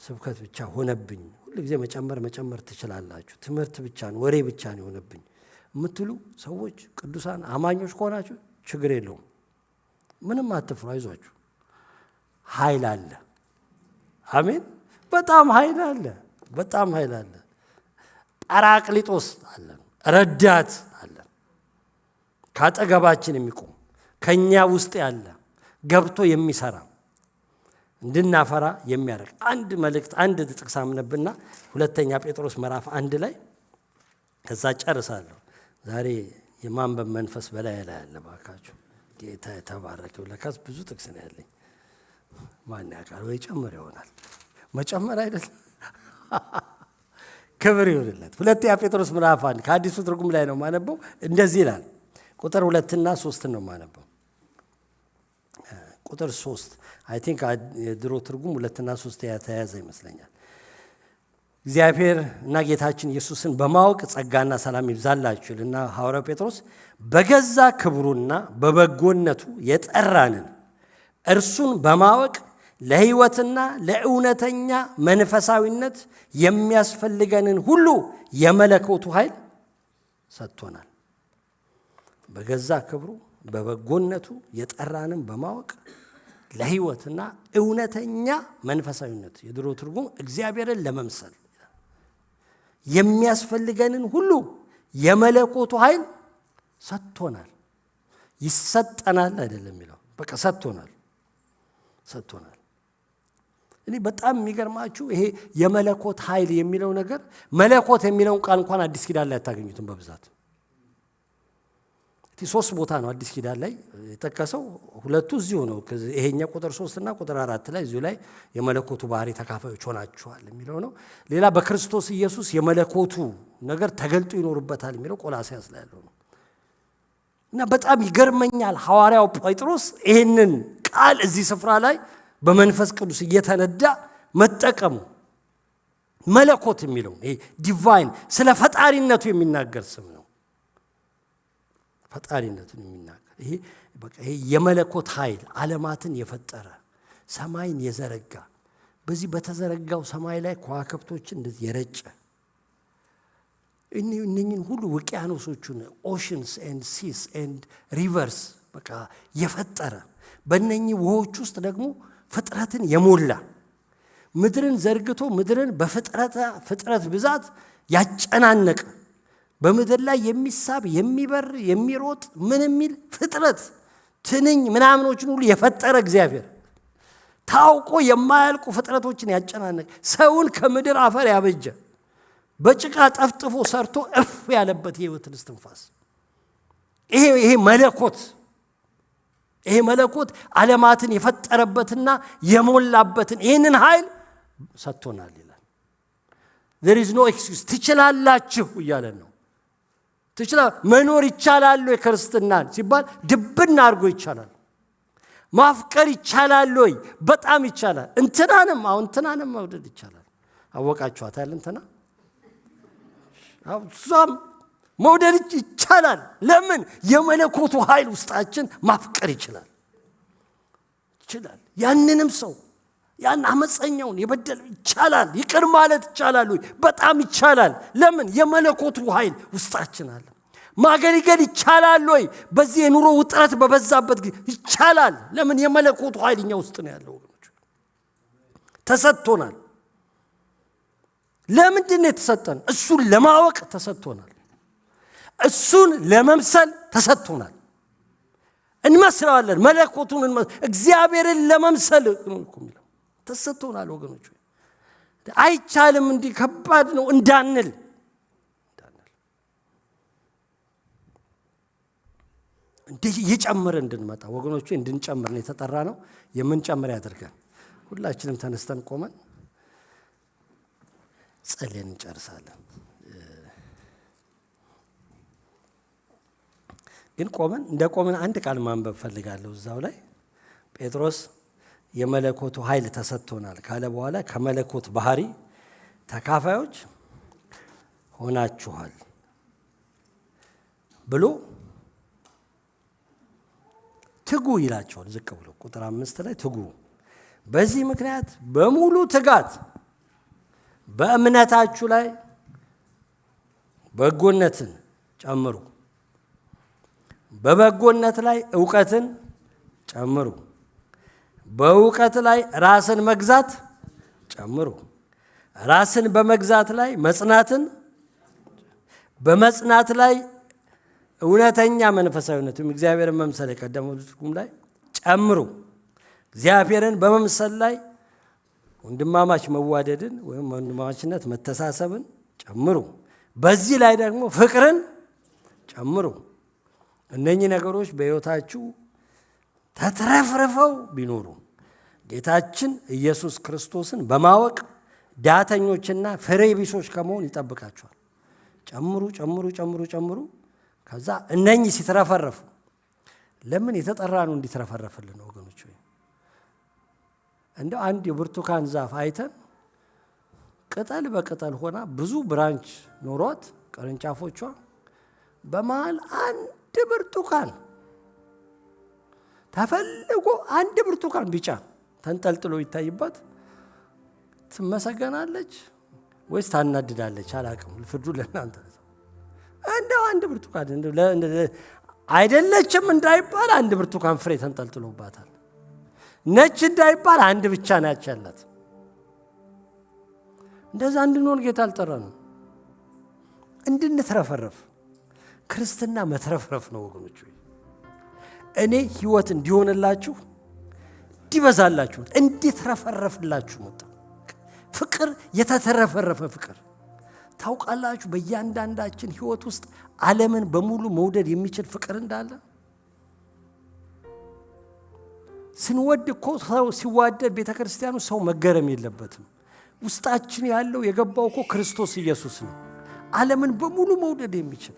ስብከት ብቻ ሆነብኝ፣ ሁሉ ጊዜ መጨመር ትችላላችሁ፣ ትምህርት ብቻ ነው፣ ወሬ ብቻ ነው የሆነብኝ የምትሉ ሰዎች ቅዱሳን አማኞች ከሆናችሁ ችግር የለውም፣ ምንም አትፍሩ፣ አይዟችሁ። ኃይል አለ። አሜን። በጣም ኃይል አለ፣ በጣም ኃይል አለ። ጳራቅሊጦስ አለ፣ ረዳት አለ፣ ካጠገባችን የሚቆም ከኛ ውስጥ ያለ ገብቶ የሚሰራ እንድናፈራ የሚያደርግ አንድ መልእክት አንድ ጥቅስ አምነብና ሁለተኛ ጴጥሮስ ምዕራፍ 1 ላይ ከዛ ጨርሳለሁ። ዛሬ የማንበብ መንፈስ በላይ ያለ ባካችሁ፣ ጌታ የተባረከው። ለካስ ብዙ ጥቅስ ነው ያለኝ። ማን ያውቃል ወይ ጨምር ይሆናል፣ መጨመር አይደለም። ክብር ይሁንለት። ሁለተኛ ጴጥሮስ ምዕራፍ 1 ከአዲሱ ትርጉም ላይ ነው ማነበው። እንደዚህ ይላል፣ ቁጥር 2 እና 3 ነው ማነበው። ቁጥር 3 አይ ቲንክ የድሮ ትርጉም 2 እና 3 ያተያዘ ይመስለኛል። እግዚአብሔር እና ጌታችን ኢየሱስን በማወቅ ጸጋና ሰላም ይብዛላችሁልና ሐዋርያው ጴጥሮስ በገዛ ክብሩና በበጎነቱ የጠራንን እርሱን በማወቅ ለሕይወትና ለእውነተኛ መንፈሳዊነት የሚያስፈልገንን ሁሉ የመለኮቱ ኃይል ሰጥቶናል። በገዛ ክብሩ በበጎነቱ የጠራንን በማወቅ ለሕይወትና እውነተኛ መንፈሳዊነት፣ የድሮ ትርጉም እግዚአብሔርን ለመምሰል የሚያስፈልገንን ሁሉ የመለኮቱ ኃይል ሰጥቶናል። ይሰጠናል አይደለም የሚለው፣ በቃ ሰጥቶናል። እኔ በጣም የሚገርማችሁ ይሄ የመለኮት ኃይል የሚለው ነገር፣ መለኮት የሚለውን ቃል እንኳን አዲስ ኪዳን ላይ አታገኙትም በብዛት። 3 ቦታ ነው አዲስ ኪዳን ላይ የጠቀሰው፣ ሁለቱ እዚሁ ነው። ይሄኛ ቁጥር 3 እና ቁጥር 4 ላይ እዚሁ ላይ የመለኮቱ ባህሪ ተካፋዮች ሆናችኋል የሚለው ነው። ሌላ በክርስቶስ ኢየሱስ የመለኮቱ ነገር ተገልጦ ይኖርበታል የሚለው ቆላስይስ ላይ ያለው ነው። እና በጣም ይገርመኛል ሐዋርያው ጴጥሮስ ይሄንን ቃል እዚህ ስፍራ ላይ በመንፈስ ቅዱስ እየተነዳ መጠቀሙ። መለኮት የሚለው ይሄ ዲቫይን ስለ ፈጣሪነቱ የሚናገር ስም ነው። ፈጣሪነቱን የሚናገር ይሄ በቃ ይሄ የመለኮት ኃይል ዓለማትን የፈጠረ ሰማይን የዘረጋ በዚህ በተዘረጋው ሰማይ ላይ ከዋክብቶችን እንደዚህ የረጨ እነኝን ሁሉ ውቅያኖሶቹን ኦሽንስ ኤንድ ሲስ ኤንድ ሪቨርስ በቃ የፈጠረ በእነኚህ ውሆች ውስጥ ደግሞ ፍጥረትን የሞላ ምድርን ዘርግቶ ምድርን በፍጥረት ብዛት ያጨናነቀ በምድር ላይ የሚሳብ የሚበር የሚሮጥ ምን የሚል ፍጥረት ትንኝ ምናምኖችን ሁሉ የፈጠረ እግዚአብሔር ታውቆ የማያልቁ ፍጥረቶችን ያጨናነቀ ሰውን ከምድር አፈር ያበጀ በጭቃ ጠፍጥፎ ሰርቶ እፍ ያለበት የሕይወትን እስትንፋስ ይሄ መለኮት ዓለማትን የፈጠረበትና የሞላበትን ይህንን ኃይል ሰጥቶናል ይላል። there is no excuse ትችላላችሁ እያለን ነው። መኖር ይቻላል ወይ ክርስትናን ሲባል ድብና አድርጎ ይቻላል። ማፍቀር ይቻላል ወይ? በጣም ይቻላል። እንትናንም መውደድ ይቻላል። አወቃችኋት አይደል? እንትና አብዛም መውደድ ይቻላል። ለምን? የመለኮቱ ኃይል ውስጣችን ማፍቀር ይችላል። ያንንም ሰው ያን አመፀኛውን የበደል ይቻላል። ይቅር ማለት ይቻላል ወይ? በጣም ይቻላል። ለምን? የመለኮቱ ኃይል ውስጣችን አለ። ማገልገል ይቻላል ወይ? በዚህ የኑሮ ውጥረት በበዛበት ጊዜ ይቻላል። ለምን? የመለኮቱ ኃይልኛ ውስጥ ነው ያለው ወገኖች። ተሰጥቶናል። ለምንድን ነው የተሰጠን? እሱን ለማወቅ ተሰጥቶናል። እሱን ለመምሰል ተሰጥቶናል። እንመስለዋለን። መለኮቱን እግዚአብሔርን ለመምሰል ነው የሚለው ተሰጥቶናል ወገኖች። አይቻልም፣ እንዲህ ከባድ ነው እንዳንል እንደዚህ እየጨመረ እንድንመጣ ወገኖች እንድንጨምር ነው የተጠራ ነው። የምንጨምር ያድርገን። ሁላችንም ተነስተን ቆመን ጸልየን እንጨርሳለን። ግን ቆመን እንደ ቆመን አንድ ቃል ማንበብ ፈልጋለሁ። እዛው ላይ ጴጥሮስ የመለኮቱ ኃይል ተሰጥቶናል ካለ በኋላ ከመለኮት ባህሪ ተካፋዮች ሆናችኋል ብሎ ትጉ ይላቸዋል። ዝቅ ብሎ ቁጥር 5 ላይ ትጉ፣ በዚህ ምክንያት በሙሉ ትጋት በእምነታችሁ ላይ በጎነትን ጨምሩ፣ በበጎነት ላይ ዕውቀትን ጨምሩ፣ በዕውቀት ላይ ራስን መግዛት ጨምሩ፣ ራስን በመግዛት ላይ መጽናትን፣ በመጽናት ላይ እውነተኛ መንፈሳዊነቱም እግዚአብሔርን መምሰል የቀደሙትም ላይ ጨምሩ፣ እግዚአብሔርን በመምሰል ላይ ወንድማማች መዋደድን ወይም ወንድማማችነት መተሳሰብን ጨምሩ፣ በዚህ ላይ ደግሞ ፍቅርን ጨምሩ። እነኚህ ነገሮች በሕይወታችሁ ተትረፍርፈው ቢኖሩ ጌታችን ኢየሱስ ክርስቶስን በማወቅ ዳተኞችና ፍሬ ቢሶች ከመሆን ይጠብቃችኋል። ጨምሩ ጨምሩ ጨምሩ ጨምሩ። ከዛ እነኚህ ሲትረፈረፉ ለምን የተጠራ ነው እንዲትረፈረፍልን ወገኖች። እንደው አንድ የብርቱካን ዛፍ አይተን ቅጠል በቅጠል ሆና ብዙ ብራንች ኖሯት ቅርንጫፎቿ በመሃል አንድ ብርቱካን ተፈልጎ አንድ ብርቱካን ቢጫ ተንጠልጥሎ ይታይባት ትመሰገናለች ወይስ ታናድዳለች? አላውቅም። ፍርዱ ለእናንተ ነው። እንደው አንድ ብርቱካን አይደለችም እንዳይባል አንድ ብርቱካን ፍሬ ተንጠልጥሎባታል። ነጭ እንዳይባል አንድ ብቻ ናች ያላት። እንደዛ እንድንሆን ጌታ አልጠራንም። እንድንትረፈረፍ። ክርስትና መትረፍረፍ ነው ወገኖች። እኔ ህይወት እንዲሆንላችሁ እንዲበዛላችሁ እንዲትረፈረፍላችሁ መጣ። ፍቅር የተተረፈረፈ ፍቅር ታውቃላችሁ። በእያንዳንዳችን ህይወት ውስጥ ዓለምን በሙሉ መውደድ የሚችል ፍቅር እንዳለ ስንወድ እኮ ሰው ሲዋደድ ቤተክርስቲያኑ ሰው መገረም የለበትም። ውስጣችን ያለው የገባው እኮ ክርስቶስ ኢየሱስ ነው። ዓለምን በሙሉ መውደድ የሚችል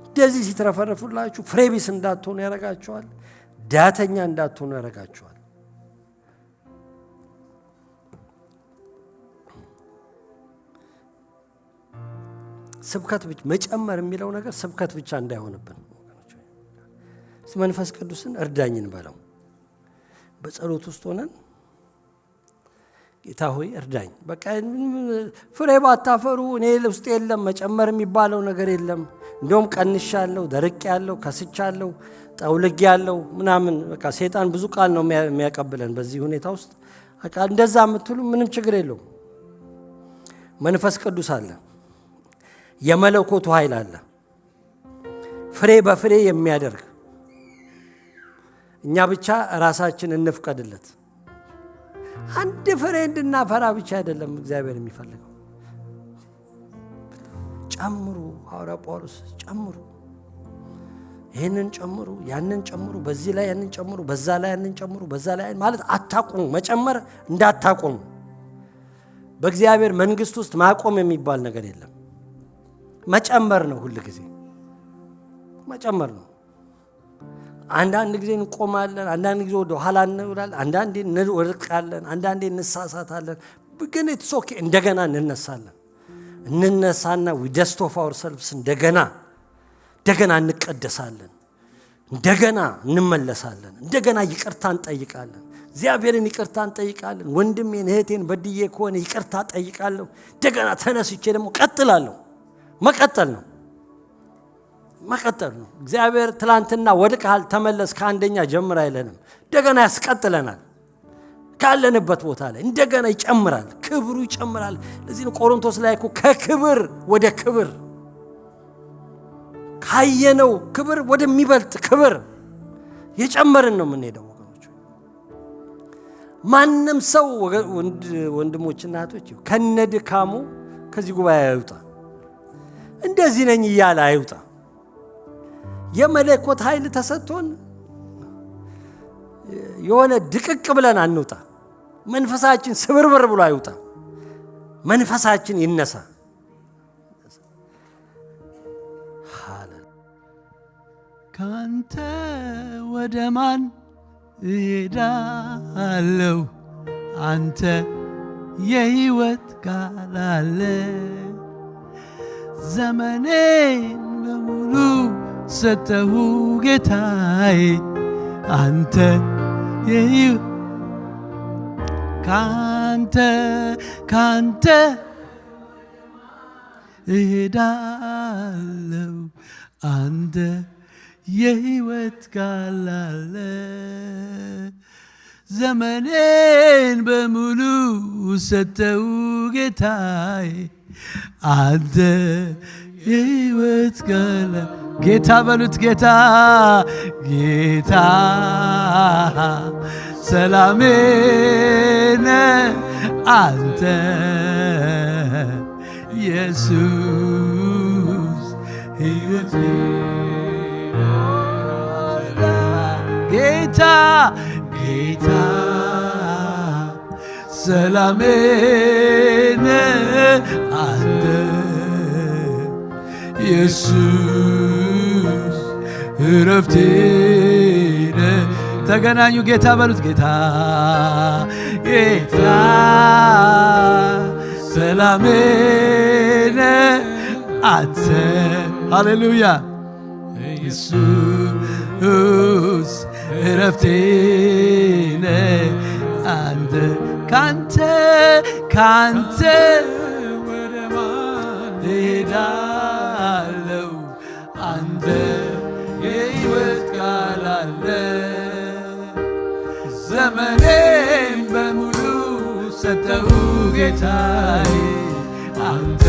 እንደዚህ ሲትረፈረፉላችሁ ፍሬቢስ እንዳትሆኑ ያረጋችኋል። ዳተኛ እንዳትሆኑ ያረጋችኋል። ስብከት ብቻ መጨመር የሚለው ነገር ስብከት ብቻ እንዳይሆንብን ወገኖች፣ መንፈስ ቅዱስን እርዳኝን በለው። በጸሎት ውስጥ ሆነን ጌታ ሆይ እርዳኝ። በቃ ፍሬ ባታፈሩ እኔ ውስጥ የለም መጨመር የሚባለው ነገር የለም። እንደውም ቀንሻለሁ፣ ደርቄያለሁ፣ ከስቻለሁ፣ ጠውልጌያለሁ ምናምን። በቃ ሰይጣን ብዙ ቃል ነው የሚያቀብለን በዚህ ሁኔታ ውስጥ። በቃ እንደዛ የምትሉ ምንም ችግር የለውም። መንፈስ ቅዱስ አለ፣ የመለኮቱ ኃይል አለ፣ ፍሬ በፍሬ የሚያደርግ። እኛ ብቻ ራሳችን እንፍቀድለት። አንድ ፍሬ እንድናፈራ ብቻ አይደለም እግዚአብሔር የሚፈልገው። ጨምሩ፣ ሐዋርያ ጳውሎስ ጨምሩ፣ ይህንን ጨምሩ፣ ያንን ጨምሩ፣ በዚህ ላይ ያንን ጨምሩ፣ በዛ ላይ ያንን ጨምሩ፣ በዛ ላይ ማለት አታቆሙ። መጨመር እንዳታቆሙ። በእግዚአብሔር መንግስት ውስጥ ማቆም የሚባል ነገር የለም። መጨመር ነው፣ ሁሉ ጊዜ መጨመር ነው። አንዳንድ ጊዜ እንቆማለን፣ አንዳንድ ጊዜ ወደ ኋላ እንውላለን፣ አንዳንዴ እንወድቃለን፣ አንዳንዴ እንሳሳታለን። ግን ኢትስ ኦኬ። እንደገና እንነሳለን። እንነሳና we dust of ourselves እንደገና እንቀደሳለን፣ እንደገና እንመለሳለን፣ እንደገና ይቅርታ እንጠይቃለን። እግዚአብሔርን ይቅርታ እንጠይቃለን። ወንድሜን እህቴን በድዬ ከሆነ ይቅርታ ጠይቃለሁ። እንደገና ተነስቼ ደግሞ ቀጥላለሁ። መቀጠል ነው። መቀጠል ነው። እግዚአብሔር ትላንትና ወድቀሃል ተመለስ ከአንደኛ ጀምር አይለንም። እንደገና ያስቀጥለናል። ካለንበት ቦታ ላይ እንደገና ይጨምራል፣ ክብሩ ይጨምራል። ለዚህ ነው ቆሮንቶስ ላይ እኮ ከክብር ወደ ክብር ካየነው ክብር ወደሚበልጥ ክብር የጨመርን ነው የምንሄደው ወገኖች። ማንም ሰው ወንድሞችና እህቶች ከነድካሙ ከዚህ ጉባኤ አይውጣ፣ እንደዚህ ነኝ እያለ አይውጣ። የመለኮት ኃይል ተሰጥቶን የሆነ ድቅቅ ብለን አንውጣ። መንፈሳችን ስብርብር ብሎ አይውጣ። መንፈሳችን ይነሳ። ካንተ ወደ ማን እሄዳለሁ? አንተ የሕይወት ቃል አለ። ዘመኔን በሙሉ ሰጠሁ ጌታዬ፣ አንተ ካንተ እሄዳለሁ። አንተ የሕይወት ቃል አለ። ዘመኔን በሙሉ ሰጠሁ ጌታዬ፣ አንተ የሕይወት ቃል። ጌታ በሉት፣ ጌታ ሰላሜ ነህ አንተ ኢየሱስ ሕይወቴ። ጌታ ሰላሜ ነህ አንተ ኢየሱስ ዕረፍቴ ነህ። ተገናኙ። ጌታ በሉት፣ ጌታ ሰላሜ ነህ አንተ። ሃሌሉያ። ኢየሱስ ዕረፍቴ ነህ አንተ። ካንተ ወደ ማን እሄዳለሁ? አንተ የሕይወት ቃል አለ። ዘመኔን በሙሉ ሰጠሁ ጌታዬ፣ አንተ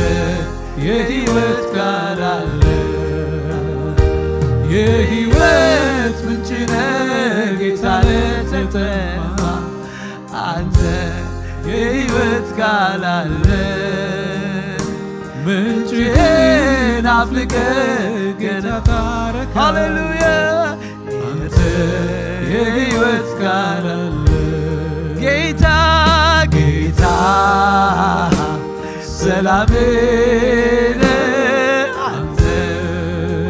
የሕይወት ቃል አለ። የሕይወት ምንጭ ነህ ጌታ ለተጠማ፣ አንተ የሕይወት ቃል አለ። ምንጭህን አፍልቀህ ጌታ ታረካ። ሃሌሉያ። አንተ የሕይወት ቃል አለ። ጌታ ሰላሜ ነህ አንተ።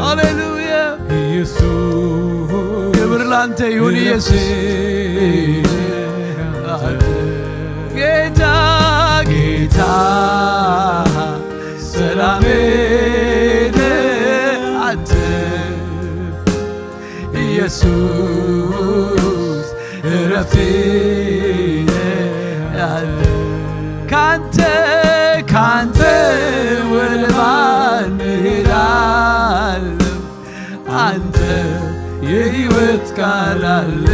ሃሌሉያ። ኢየሱስ ክብር ላንተ ይሁን። ኢየሱስ ጌታ ሰላሜ ነህ አንተ ኢየሱስ ዕረፍቴ ነህ አንተ። ካንተ ወደ ማን እሄዳለሁ? አንተ የሕይወት ቃል አለ።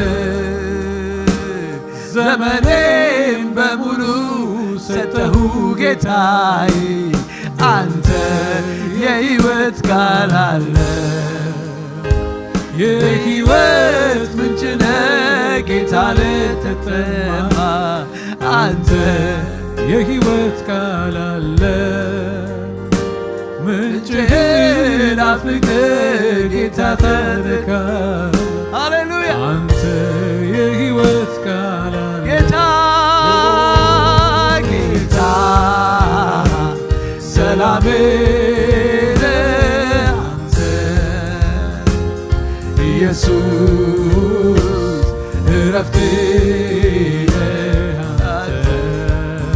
ዘመኔን በሙሉ ሰጠሁ ጌታዬ፣ አንተ የሕይወት ቃል አለ። የሕይወት ምንጭ ነህ ጌታ ለተጠማ፣ አንተ የሕይወት ቃል አለ። ምንጭህን አፍልቀህ ጌታ ተነካ። ሃሌሉያ። አንተ የሕይወት ቃል አለ። ጌታ ሰላሜ ነህ አንተ ኢየሱስ ዕረፍቴ ነህ አንተ።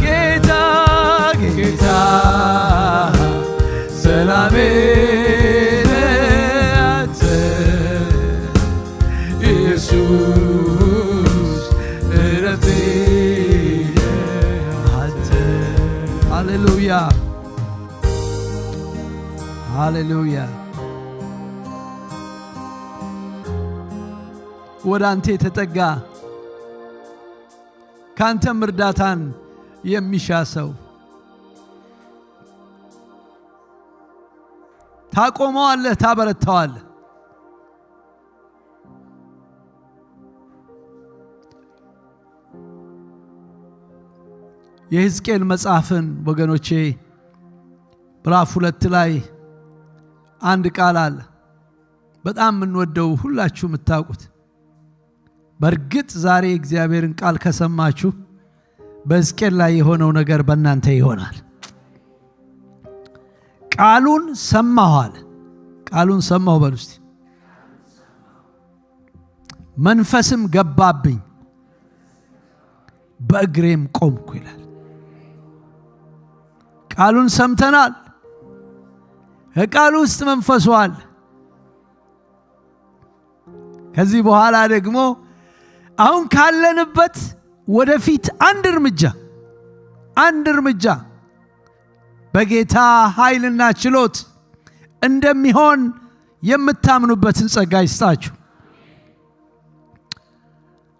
ጌታ ሰላሜ ነህ አንተ ኢየሱስ ዕረፍቴ ነህ አንተ። ሃሌሉያ ሃሌሉያ። ወደ አንተ የተጠጋ ካንተም እርዳታን የሚሻ ሰው ታቆመዋለህ፣ ታበረታዋለህ። የሕዝቅኤል መጽሐፍን ወገኖቼ ምዕራፍ 2 ላይ አንድ ቃል አለ በጣም የምንወደው ሁላችሁ የምታውቁት። በእርግጥ ዛሬ እግዚአብሔርን ቃል ከሰማችሁ በሕዝቅኤል ላይ የሆነው ነገር በእናንተ ይሆናል። ቃሉን ሰማሁ አለ። ቃሉን ሰማሁ በሉ እስቲ። መንፈስም ገባብኝ በእግሬም ቆምኩ ይላል። ቃሉን ሰምተናል። ከቃሉ ውስጥ መንፈሱ አለ። ከዚህ በኋላ ደግሞ አሁን ካለንበት ወደፊት አንድ እርምጃ በጌታ ኃይልና ችሎት እንደሚሆን የምታምኑበትን ጸጋ ይስጣችሁ።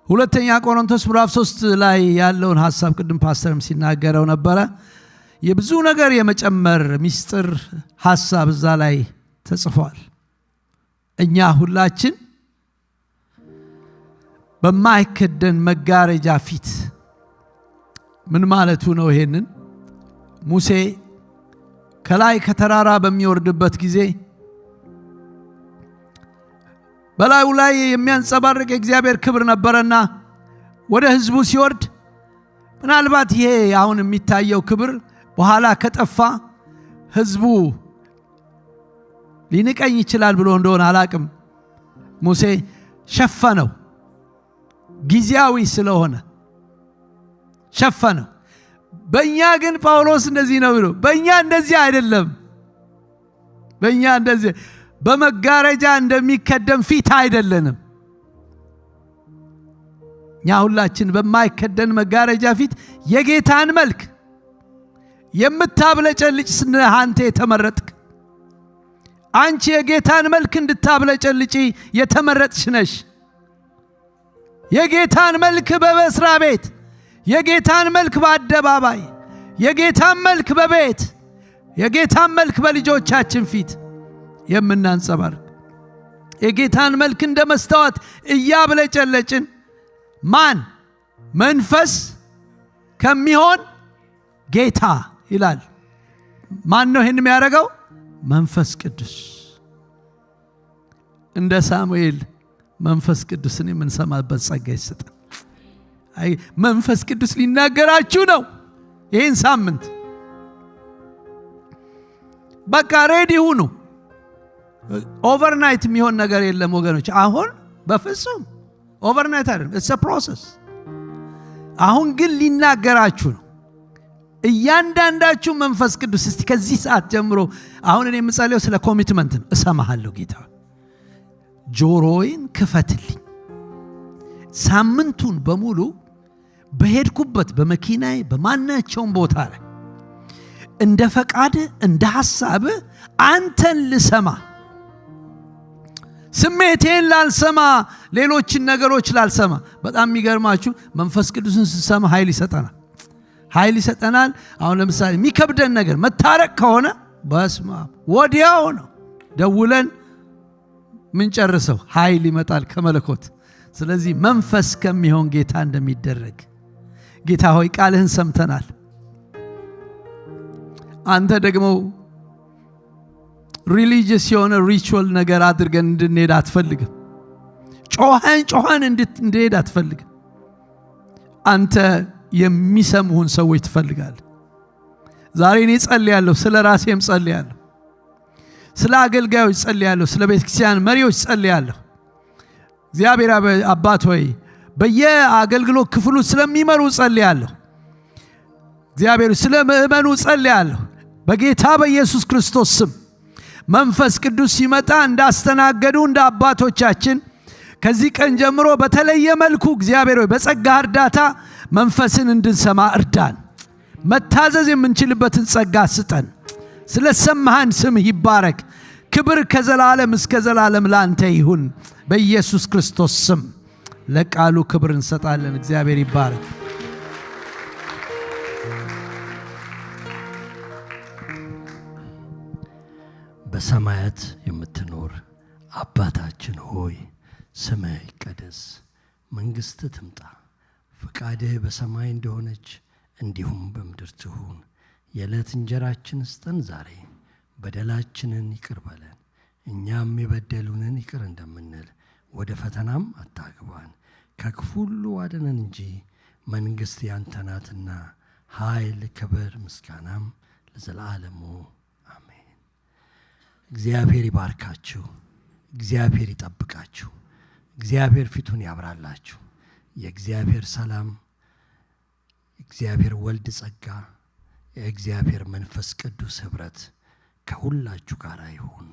ሁለተኛ ቆሮንቶስ ምዕራፍ 3 ላይ ያለውን ሐሳብ ቅድም ፓስተርም ሲናገረው ነበረ። የብዙ ነገር የመጨመር ሚስጥር ሐሳብ እዛ ላይ ተጽፏል። እኛ ሁላችን በማይከደን መጋረጃ ፊት ምን ማለቱ ነው? ይሄንን ሙሴ ከላይ ከተራራ በሚወርድበት ጊዜ በላዩ ላይ የሚያንጸባርቅ የእግዚአብሔር ክብር ነበረና ወደ ሕዝቡ ሲወርድ ምናልባት ይሄ አሁን የሚታየው ክብር በኋላ ከጠፋ ሕዝቡ ሊንቀኝ ይችላል ብሎ እንደሆነ አላቅም። ሙሴ ሸፈነው፣ ጊዜያዊ ስለሆነ ሸፈነው። በእኛ ግን ጳውሎስ እንደዚህ ነው ብሎ በእኛ እንደዚህ አይደለም። በእኛ እንደዚህ በመጋረጃ እንደሚከደም ፊት አይደለንም። እኛ ሁላችን በማይከደን መጋረጃ ፊት የጌታን መልክ የምታብለጨልጭ ስነህ አንተ የተመረጥክ፣ አንቺ የጌታን መልክ እንድታብለጨልጪ የተመረጥሽ ነሽ። የጌታን መልክ በመስሪያ ቤት፣ የጌታን መልክ በአደባባይ፣ የጌታን መልክ በቤት፣ የጌታን መልክ በልጆቻችን ፊት የምናንጸባርቅ የጌታን መልክ እንደ መስታወት እያብለጨለጭን ማን መንፈስ ከሚሆን ጌታ ይላል። ማን ነው ይሄን የሚያደርገው? መንፈስ ቅዱስ። እንደ ሳሙኤል መንፈስ ቅዱስን የምንሰማበት ጸጋ ይሰጣል። አይ መንፈስ ቅዱስ ሊናገራችሁ ነው። ይሄን ሳምንት በቃ ሬዲ ሁኑ። ኦቨርናይት የሚሆን ነገር የለም ወገኖች። አሁን በፍጹም ኦቨርናይት አይደለም። it's a process። አሁን ግን ሊናገራችሁ ነው። እያንዳንዳችሁ መንፈስ ቅዱስ እስቲ ከዚህ ሰዓት ጀምሮ አሁን እኔ የምጸልየው ስለ ኮሚትመንት ነው። እሰማሃለሁ ጌታ ጆሮዬን ክፈትልኝ። ሳምንቱን በሙሉ በሄድኩበት በመኪናዬ በማናቸውም ቦታ ላይ እንደ ፈቃድ እንደ ሐሳብ አንተን ልሰማ፣ ስሜቴን ላልሰማ፣ ሌሎችን ነገሮች ላልሰማ። በጣም የሚገርማችሁ መንፈስ ቅዱስን ስሰማ ኃይል ይሰጠናል። አሁን ለምሳሌ የሚከብደን ነገር መታረቅ ከሆነ በስማ ወዲያው ነው ደውለን ምን ጨርሰው ኃይል ይመጣል ከመለኮት። ስለዚህ መንፈስ ከሚሆን ጌታ እንደሚደረግ ጌታ ሆይ ቃልህን ሰምተናል። አንተ ደግሞ ሪሊጂየስ የሆነ ሪቹዋል ነገር አድርገን እንድንሄድ አትፈልግም። ጮኸን እንድንሄድ አትፈልግም። አንተ የሚሰሙህን ሰዎች ትፈልጋለህ። ዛሬ እኔ ጸልያለሁ፣ ስለ ራሴም ጸልያለሁ፣ ስለ አገልጋዮች ጸልያለሁ፣ ስለ ቤተክርስቲያን መሪዎች ጸልያለሁ። እግዚአብሔር አባት ሆይ በየአገልግሎት ክፍሉ ስለሚመሩ ጸልያለሁ። እግዚአብሔር ስለ ምእመኑ ጸልያለሁ። በጌታ በኢየሱስ ክርስቶስ ስም መንፈስ ቅዱስ ሲመጣ እንዳስተናገዱ እንደ አባቶቻችን ከዚህ ቀን ጀምሮ በተለየ መልኩ እግዚአብሔር ሆይ በጸጋ እርዳታ መንፈስን እንድንሰማ እርዳን። መታዘዝ የምንችልበትን ጸጋ ስጠን። ስለ ሰማህን ስምህ ይባረክ። ክብር ከዘላለም እስከ ዘላለም ላንተ ይሁን በኢየሱስ ክርስቶስ ስም ለቃሉ ክብር እንሰጣለን። እግዚአብሔር ይባረክ። በሰማያት የምትኖር አባታችን ሆይ ስምህ ይቀደስ፣ መንግሥትህ ትምጣ፣ ፈቃድህ በሰማይ እንደሆነች እንዲሁም በምድር ትሁን። የዕለት እንጀራችንን ስጠን ዛሬ፣ በደላችንን ይቅር በለን እኛም የበደሉንን ይቅር እንደምንል፣ ወደ ፈተናም አታግባን ከክፉ ሁሉ አድነን እንጂ መንግሥት ያንተ ናትና ኃይል፣ ክብር፣ ምስጋናም ለዘላለሙ አሜን። እግዚአብሔር ይባርካችሁ፣ እግዚአብሔር ይጠብቃችሁ፣ እግዚአብሔር ፊቱን ያብራላችሁ። የእግዚአብሔር ሰላም፣ የእግዚአብሔር ወልድ ጸጋ፣ የእግዚአብሔር መንፈስ ቅዱስ ኅብረት ከሁላችሁ ጋር ይሁን።